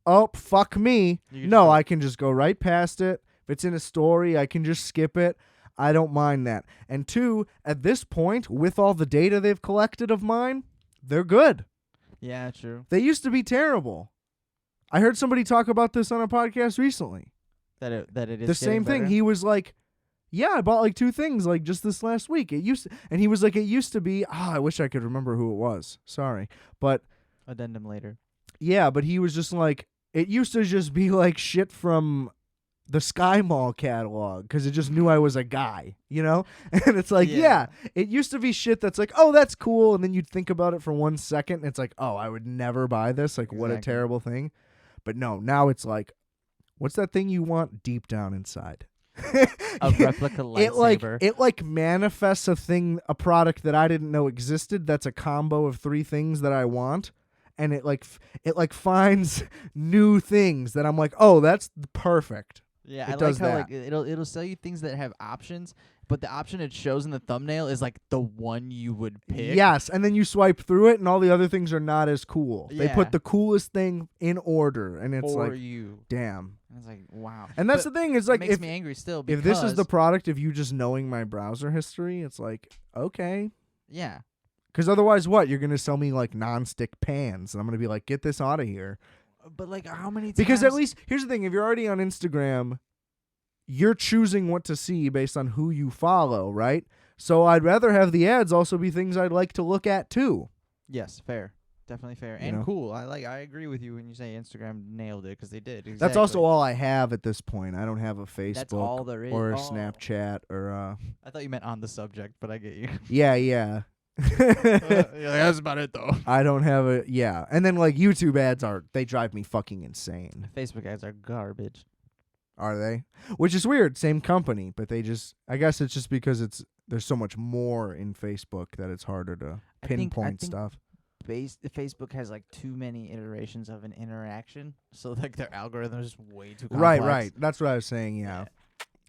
oh, fuck me. You can No, just go- I can just go right past it. If it's in a story, I can just skip it. I don't mind that. And 2, at this point, with all the data they've collected of mine, they're good. Yeah, true. They used to be terrible. I heard somebody talk about this on a podcast recently. That it is The same thing. better? He was like, yeah, I bought like 2 things like just this last week. It used to, and he was like, it used to be, I wish I could remember who it was. Sorry. But Addendum later. yeah, but he was just like, it used to just be like shit from the Sky Mall catalog because it just knew I was a guy, you know? And it's like, yeah, it used to be shit that's like, oh, that's cool. And then you'd think about it for 1 second and it's like, oh, I would never buy this. Like, what a terrible thing. But no, now it's like, what's that thing you want deep down inside? A replica lightsaber. It like manifests a product that I didn't know existed. That's a combo of 3 things that I want. And it finds new things that I'm like, oh, that's perfect. Yeah, it I does like how that. like it'll sell you things that have options, but the option it shows in the thumbnail is like the one you would pick. Yes, and then you swipe through it, and all the other things are not as cool. They put the coolest thing in order, and it's for like, you. Damn. And it's like, wow. And that's the thing is like, it makes me angry still. If this is the product of you just knowing my browser history, it's like, okay. Yeah. Because otherwise, what? You're gonna sell me like non-stick pans, and I'm gonna be like, get this out of here. But like, how many times? Because at least here's the thing: if you're already on Instagram, you're choosing what to see based on who you follow, right? So I'd rather have the ads also be things I'd like to look at too. Yes, fair. Definitely fair. You And know? cool. I agree with you when you say Instagram nailed it because they did. Exactly. That's also all I have at this point. I don't have a Facebook That's all there is. or a Snapchat or I thought you meant on the subject, but I get you. yeah. That's about it though. I don't have a and then like YouTube ads they drive me fucking insane. Facebook ads are garbage. Are they? Which is weird. Same company, but they just I guess it's just because there's so much more in Facebook that it's harder to pinpoint stuff. Facebook has like too many iterations of an interaction, so like their algorithm is way too complex. Right. That's what I was saying. Yeah.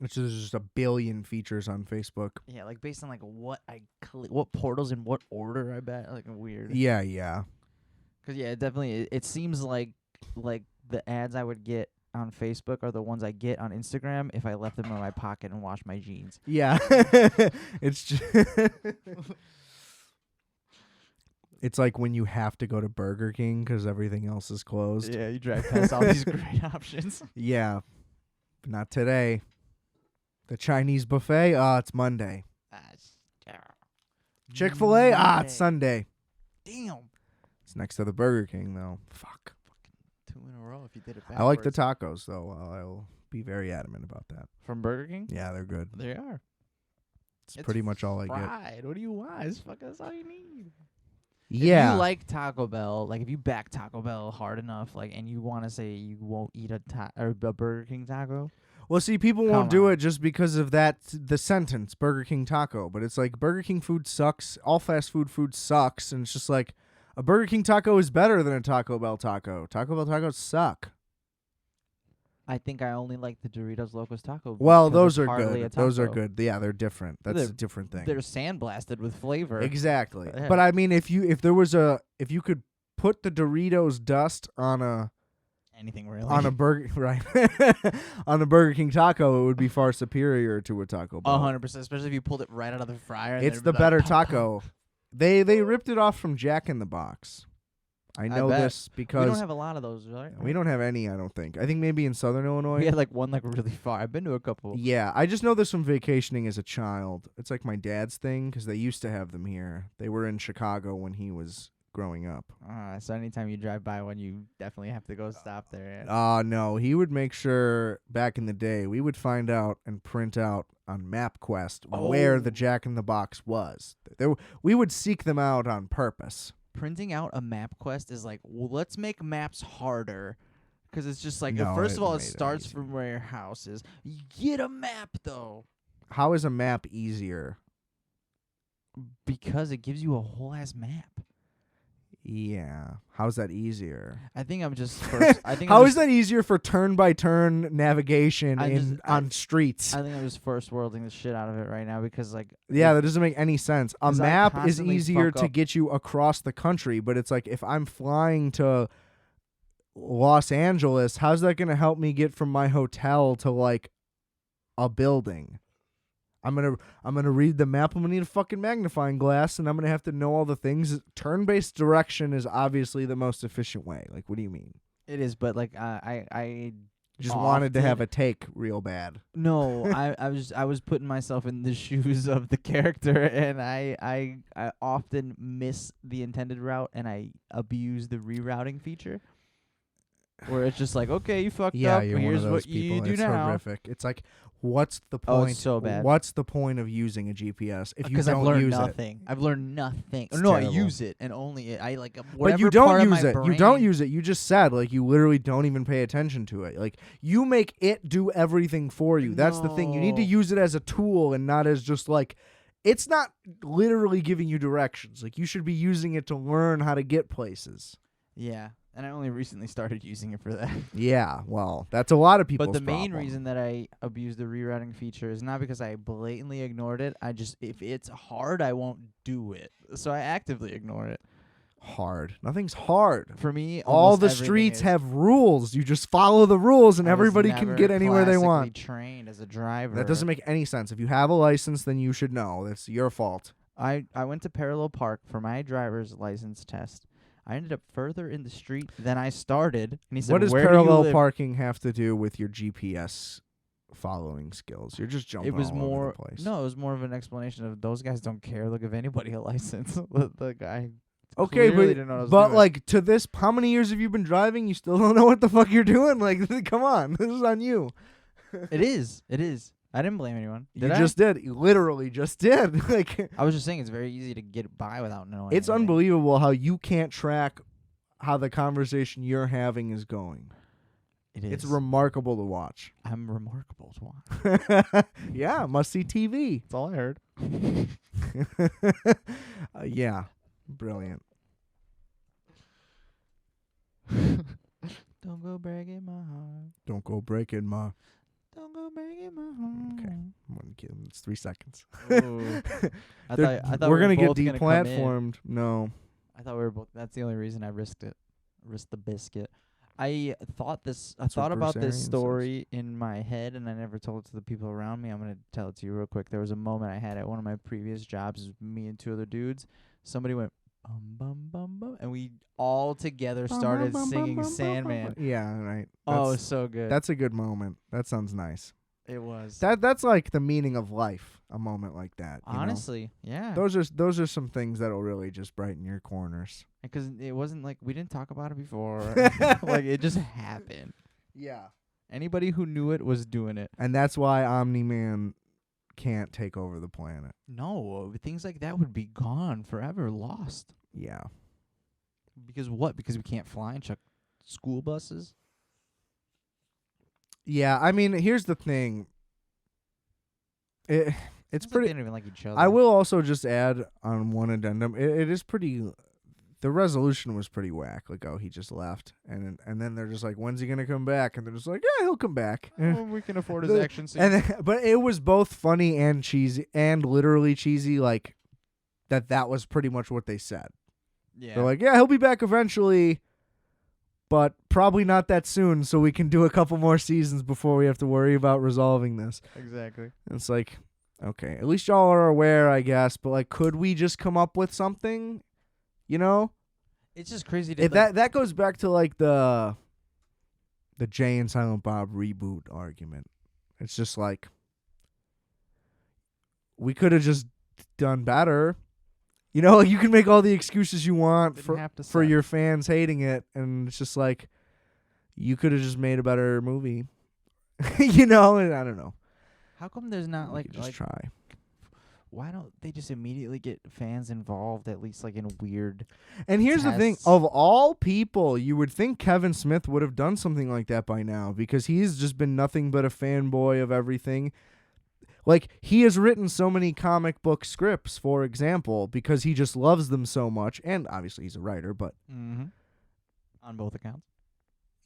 Which is just a billion features on Facebook. Yeah, like based on like what I what portals in what order I bet, like weird. Yeah. Because definitely it seems like the ads I would get on Facebook are the ones I get on Instagram if I left them in my pocket and washed my jeans. Yeah. It's just it's like when you have to go to Burger King because everything else is closed. Yeah, you drive past all these great options. Yeah. But not today. The Chinese buffet? It's Monday. Chick-fil-A? It's Sunday. Damn. It's next to the Burger King, though. Fuck. Fucking 2 in a row if you did it backwards. I like the tacos, though. I'll be very adamant about that. From Burger King? Yeah, they're good. They are. It's pretty much all I get. Fried. What do you want? That's all you need. Yeah. If you like Taco Bell, like if you back Taco Bell hard enough, like, and you want to say you won't eat a Burger King taco. Well, see, people won't do it just because of the sentence, Burger King taco. But it's like Burger King food sucks. All fast food sucks. And it's just like a Burger King taco is better than a Taco Bell taco. Taco Bell tacos suck. I think I only like the Doritos Locos Taco. Well, those are good. Those are good. Yeah, they're different. That's a different thing. They're sandblasted with flavor. Exactly. Yeah. But I mean, if you could put the Doritos dust on anything really on a burger right on a Burger King taco, it would be far superior to a Taco Bell. 100%, especially if you pulled it right out of the fryer. And It's the better taco. They ripped it off from Jack in the Box. I know this because we don't have a lot of those, right? We don't have any, I don't think. I think maybe in Southern Illinois. We had like one really far. I've been to a couple. Yeah, I just know this from vacationing as a child. It's like my dad's thing because they used to have them here. They were in Chicago when he was growing up. So anytime you drive by one, you definitely have to go stop there. No, he would make sure back in the day we would find out and print out on MapQuest where the Jack in the Box was. We would seek them out on purpose. Printing out a map quest is like, well, let's make maps harder. Because it's just like, No, first of all, it made it starts easy. from where your house is. You get a map, though. How is a map easier? Because it gives you a whole ass map. Yeah. How's that easier? I think I'm just first. How is that easier for turn-by-turn navigation on streets? I think I'm just first worlding the shit out of it right now because, like... Yeah, that doesn't make any sense. A 'cause I map is constantly easier fuck to up. get you across the country, but it's like if I'm flying to Los Angeles, how's that going to help me get from my hotel to, like, a building? I'm gonna read the map. I'm gonna need a fucking magnifying glass, and I'm gonna have to know all the things. Turn-based direction is obviously the most efficient way. Like, what do you mean? It is, but like I Just wanted to often- have a take real bad. No, I was putting myself in the shoes of the character, and I often miss the intended route, and I abuse the rerouting feature, where it's just like, okay, you fucked Yeah, up. you're Here's one of those what you people. do It's now. horrific. It's like, what's the Oh, point? it's so bad. What's the point of using a GPS if you Because I've don't learned use it? nothing. I've learned nothing. It's No, I terrible. use it, and only it. I like But whatever you part don't of use my it. You brain- don't use it. You just said, like, you literally don't even pay attention to it. Like, you make it do everything for you. That's the thing. You need to No. use it as a tool and not as just like, it's not literally giving you directions. Like, you should be using it to learn how to get places. Yeah, and I only recently started using it for that. Yeah, well, that's a lot of people's But the main problem. reason that I abuse the rerouting feature is not because I blatantly ignored it. I just, if it's hard, I won't do it. So I actively ignore it. Hard. Nothing's hard. For me, All almost the everything streets is. have rules. You just follow the rules, and I was everybody can never get anywhere they want. classically trained as a driver. That doesn't make any sense. If you have a license, then you should know. That's your fault. I went to Parallel Park for my driver's license test. I ended up further in the street than I started. And he said, What does "Where do you parallel live?" parking have to do with your GPS following skills? You're just jumping It was all more over the place. no, it was more of an explanation of those guys don't care. They'll give anybody a license. the guy Okay, clearly didn't know what I was but doing. like to this, how many years have you been driving? You still don't know what the fuck you're doing? Like, come on, this is on you. It is. I didn't blame anyone. Did You I? just did. You literally just did. Like, I was just saying it's very easy to get by without knowing. it's anything. unbelievable how you can't track how the conversation you're having is going. It is. It's remarkable to watch. I'm remarkable to watch. Yeah, must see TV. That's all I heard. Yeah, brilliant. Don't go breaking my heart. Don't go breaking my. Don't go breaking my heart. Okay. I'm gonna give him. It's 3 seconds. Ooh. I thought we're we gonna get both gonna come in. deplatformed. No. I thought we were both. That's the only reason I risked it. Risked the biscuit. I thought That's about what this Versarian story in my head, and I never told it to the people around me. I'm gonna tell it to you real quick. There was a moment I had at one of my previous jobs. It was me and 2 other dudes. Somebody went bum bum bum bum, and we all together started singing Sandman. Yeah, right. Oh, That's, so good. that's a good moment. That sounds nice. It was. That's like the meaning of life. A moment like that. You know? Honestly, yeah. Those are some things that'll really just brighten your corners. Because it wasn't like we didn't talk about it before. Like it just happened. Yeah. Anybody who knew it was doing it. And that's why Omni-Man can't take over the planet. No, things like that would be gone forever, lost. Yeah. Because what? Because we can't fly and chuck school buses? Yeah, I mean, here's the thing. It's Sounds like pretty. They don't even like each other. I will also just add on one addendum. It is pretty. The resolution was pretty whack. Like, oh, he just left, and then they're just like, when's he gonna come back? And they're just like, yeah, he'll come back. Oh, we can afford his The- action scene. And then, but it was both funny and cheesy, and literally cheesy. Like that was pretty much what they said. yeah. They're like, yeah, he'll be back eventually, but probably not that soon. So we can do a couple more seasons before we have to worry about resolving this. exactly. And it's like, okay, at least y'all are aware, I guess. But like, could we just come up with something? You know, It's just crazy to if that goes back to like the Jay and Silent Bob reboot argument. It's just like we could have just done better. You know, like you can make all the excuses you want didn't for have to for suck. your fans hating it, and it's just like you could have just made a better movie. You know, and I don't know. How come there's not You like could just like try. why don't they just immediately get fans involved at least like in weird And here's the thing: tests? of all people, you would think Kevin Smith would have done something like that by now, because he's just been nothing but a fanboy of everything. Like, he has written so many comic book scripts, for example, because he just loves them so much, and obviously he's a writer, but on both accounts.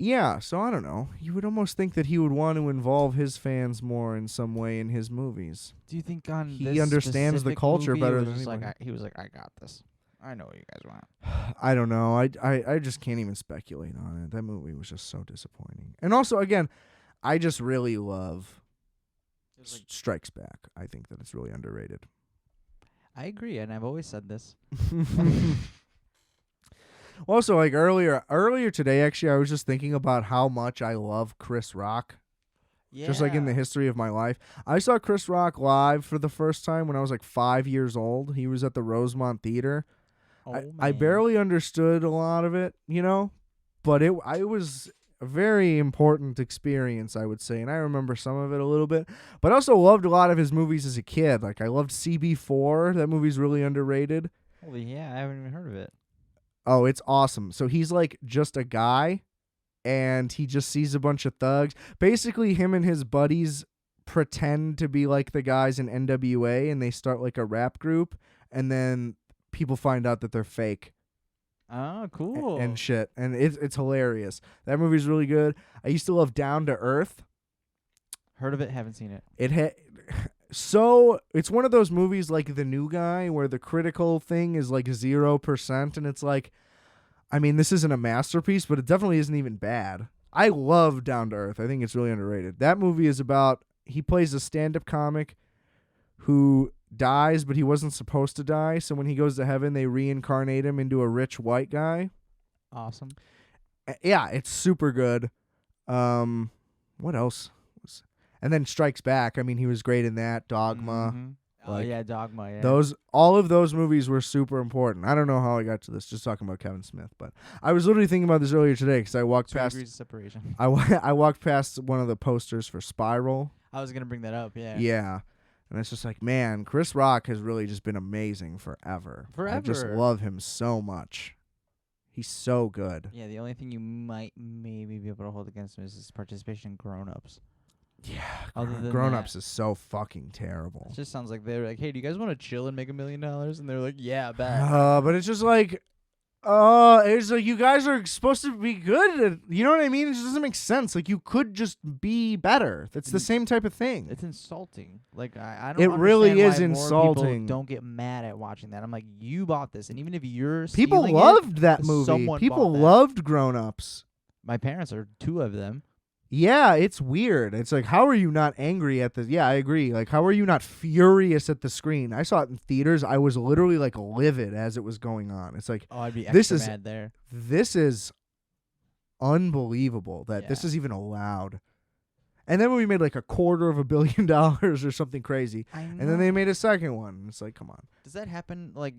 yeah, so I don't know. You would almost think that he would want to involve his fans more in some way in his movies. Do you think on He this understands the specific culture movie, better it was than just like anybody. he was like, I got this. I know what you guys want. I don't know. I just can't even speculate on it. That movie was just so disappointing. And also, again, I just really love There's like, Strikes Back. I think that it's really underrated. I agree, and I've always said this. Also, like earlier today, actually, I was just thinking about how much I love Chris Rock. Yeah. Just like in the history of my life. I saw Chris Rock live for the first time when I was like 5 years old. He was at the Rosemont Theater. Oh, I man. barely understood a lot of it, but it was a very important experience, I would say, and I remember some of it a little bit. But I also loved a lot of his movies as a kid. Like I loved CB4. That movie's really underrated. Holy yeah, I haven't even heard of it. Oh, it's awesome. So he's like just a guy, and he just sees a bunch of thugs. Basically, him and his buddies pretend to be like the guys in NWA, and they start like a rap group, and then people find out that they're fake. Oh, cool. And shit. And it's hilarious. That movie's really good. I used to love Down to Earth. Heard of it, haven't seen it. So it's one of those movies like The New Guy where the critical thing is like 0%, and it's like, I mean, this isn't a masterpiece, but it definitely isn't even bad. I love Down to Earth. I think it's really underrated. That movie is about, he plays a stand-up comic who dies, but he wasn't supposed to die. So when he goes to heaven, they reincarnate him into a rich white guy. Awesome. Yeah, it's super good. What else? And then Strikes Back. I mean, he was great in that. Dogma. Mm-hmm. Like, yeah, Dogma. Yeah. All of those movies were super important. I don't know how I got to this, just talking about Kevin Smith, but I was literally thinking about this earlier today because I walked 2 past. degrees of separation. I walked past one of the posters for Spiral. I was gonna bring that up. Yeah. Yeah. And it's just like, man, Chris Rock has really just been amazing forever. I just love him so much. He's so good. Yeah, the only thing you might maybe be able to hold against him is his participation in Grown Ups. Yeah, Other than Grown that, Ups is so fucking terrible. It just sounds like they're like, hey, do you guys want to chill and make $1 million? And they're like, yeah, bet. But it's just like, it's like you guys are supposed to be good at, you know what I mean? It just doesn't make sense. Like you could just be better. That's the same type of thing. It's insulting. Like I don't. It really is why more insulting. people don't get mad at watching that. I'm like, you bought this, and even if you're people stealing loved it, that movie. People bought that. loved Grown Ups. My parents are 2 of them. Yeah, it's weird. It's like, how are you not angry at the... Yeah, I agree. Like, how are you not furious at the screen? I saw it in theaters. I was literally, like, livid as it was going on. It's like... Oh, I'd be extra mad there. This is unbelievable that this is even allowed. And then we made, like, $250 million or something crazy. I know. And then they made a second one. It's like, come on. Does that happen, like,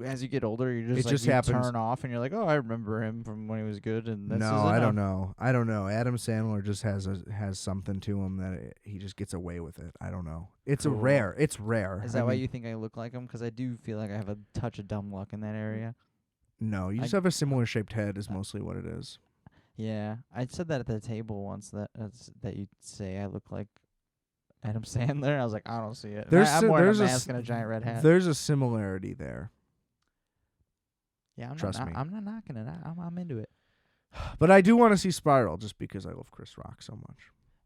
as you get older? You just, It just happens. turn off, and you're like, oh, I remember him from when he was good, and that's No, I don't know. Adam Sandler just has something to him that he just gets away with it. I don't know. It's Cool. rare. It's rare. Is that why you think I look like him? Because I do feel like I have a touch of dumb luck in that area. No, you just have a similar shaped head is mostly what it is. Yeah, I said that at the table once that you'd say I look like Adam Sandler. I was like, I don't see it. I'm wearing a mask and a giant red hat. There's a similarity there. Yeah, Trust me. I'm not knocking it. I'm into it. But I do want to see Spiral just because I love Chris Rock so much.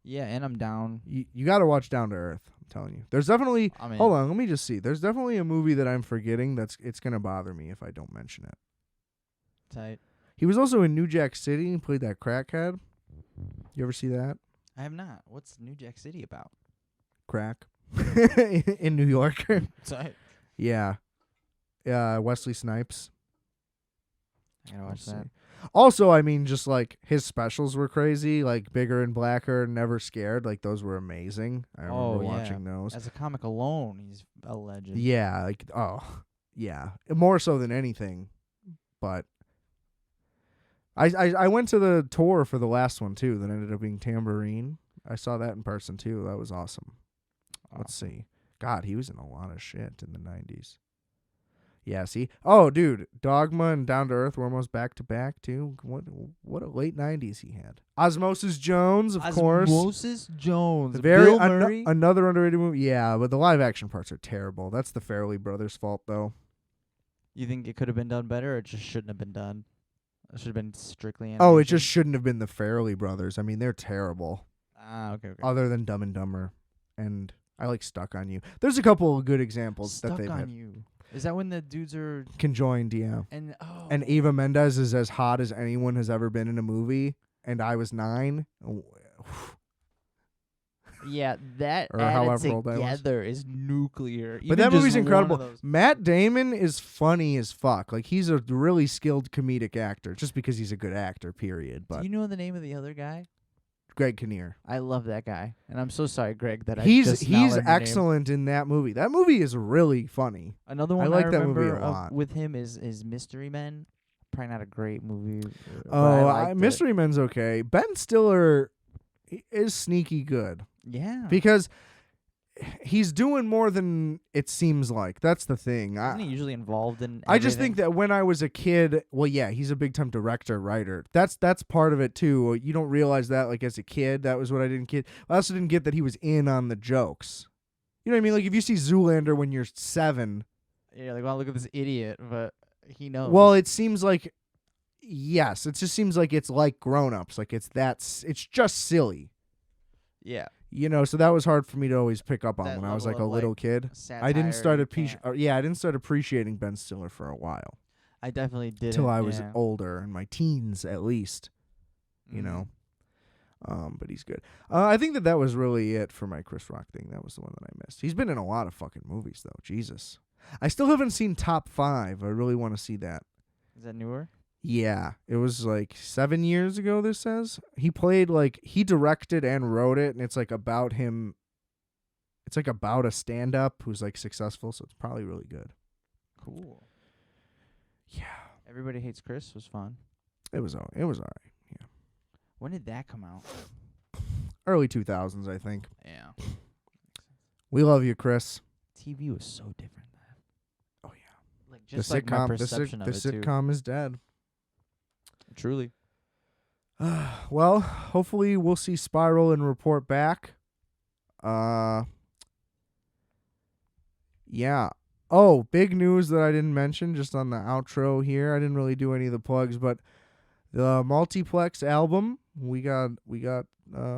Yeah, and I'm down. You got to watch Down to Earth. I'm telling you. There's definitely. Hold on, let me just see. There's definitely a movie that I'm forgetting it's gonna bother me if I don't mention it. Tight. He was also in New Jack City and played that crackhead. You ever see that? I have not. What's New Jack City about? Crack in New York. Tight. Yeah. Wesley Snipes. I gotta watch that. Also, I mean, just like his specials were crazy, like Bigger and Blacker, Never Scared. Like those were amazing. I remember watching those. As a comic alone, he's a legend. Yeah, yeah, more so than anything. But I went to the tour for the last one too. That ended up being Tambourine. I saw that in person too. That was awesome. Let's see. God, he was in a lot of shit in the 90s. Yeah, see? Oh, dude, Dogma and Down to Earth were almost back to back too. What a late 90s he had. Osmosis Jones, of course. Osmosis Jones. Bill Murray. Another underrated movie. Yeah, but the live action parts are terrible. That's the Farrelly brothers' fault though. You think it could have been done better, or it just shouldn't have been done? It should have been strictly animation? Oh, it just shouldn't have been the Farrelly brothers. I mean, they're terrible. Okay. Other than Dumb and Dumber, and I like Stuck on You. There's a couple of good examples that they've had. Stuck on You. Is that when the dudes are conjoined? Yeah. And Eva Mendes is as hot as anyone has ever been in a movie, and I was 9. Yeah, that Or added however old I was. together is nuclear. But Even that just movie's one of incredible. those- Matt Damon is funny as fuck. Like, he's a really skilled comedic actor, just because he's a good actor, period. Do But you know the name of the other guy? Greg Kinnear. I love that guy, and I'm so sorry, Greg, that I He's just now learned your name. excellent in that movie. That movie is really funny. Another one like that movie remember a lot. with him is Mystery Men. Probably not a great movie. But Oh, I liked it. Mystery Men's okay. Ben Stiller is sneaky good Yeah. because he's doing more than it seems like. That's the thing. Isn't he usually involved in I just think everything? that when I was a kid, well, yeah, he's a big time director, writer. That's part of it too. You don't realize that, like, as a kid. That was what I didn't get. I also didn't get that he was in on the jokes. You know what I mean? Like, if you see Zoolander when you're 7, Yeah, like, well, look at this idiot, but he knows. well, it seems like, yes, it just seems like it's like Grown-Ups. Like, it's just silly. yeah. You know, so that was hard for me to always pick up on That when I was like level a of, little kid. Satire, I didn't start you can't- I didn't start appreciating Ben Stiller for a while. I definitely did Till I was yeah. older, in my teens at least. You Mhm. know. But he's good. I think that was really it for my Chris Rock thing. That was the one that I missed. He's been in a lot of fucking movies, though. Jesus. I still haven't seen Top 5. I really want to see that. Is that newer? Yeah. It was like 7 years ago, this says. He directed and wrote it, and it's like about him. It's like about a stand-up who's like successful, so it's probably really good. Cool. Yeah. Everybody Hates Chris was fun. It was all right. Yeah. When did that come out? Early 2000s, I think. Yeah. We love you, Chris. TV was so different then. Oh yeah. Like just the like sitcom, my perception the of it too. sitcom is dead. Truly. Well, hopefully we'll see Spiral and report back. Yeah. Oh, big news that I didn't mention just on the outro here. I didn't really do any of the plugs, but the Multiplex album, we got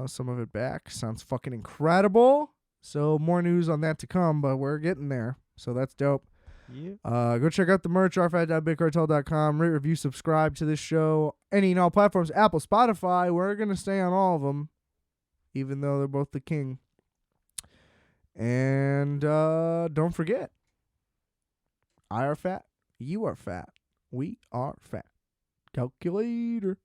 some of it back. Sounds fucking incredible. So more news on that to come, but we're getting there. So that's dope. Yeah. Go check out the merch, rfat.bigcartel.com. Rate, review, subscribe to this show. Any and all platforms, Apple, Spotify. We're going to stay on all of them, even though they're both the king. And don't forget, I are fat. You are fat. We are fat. Calculator.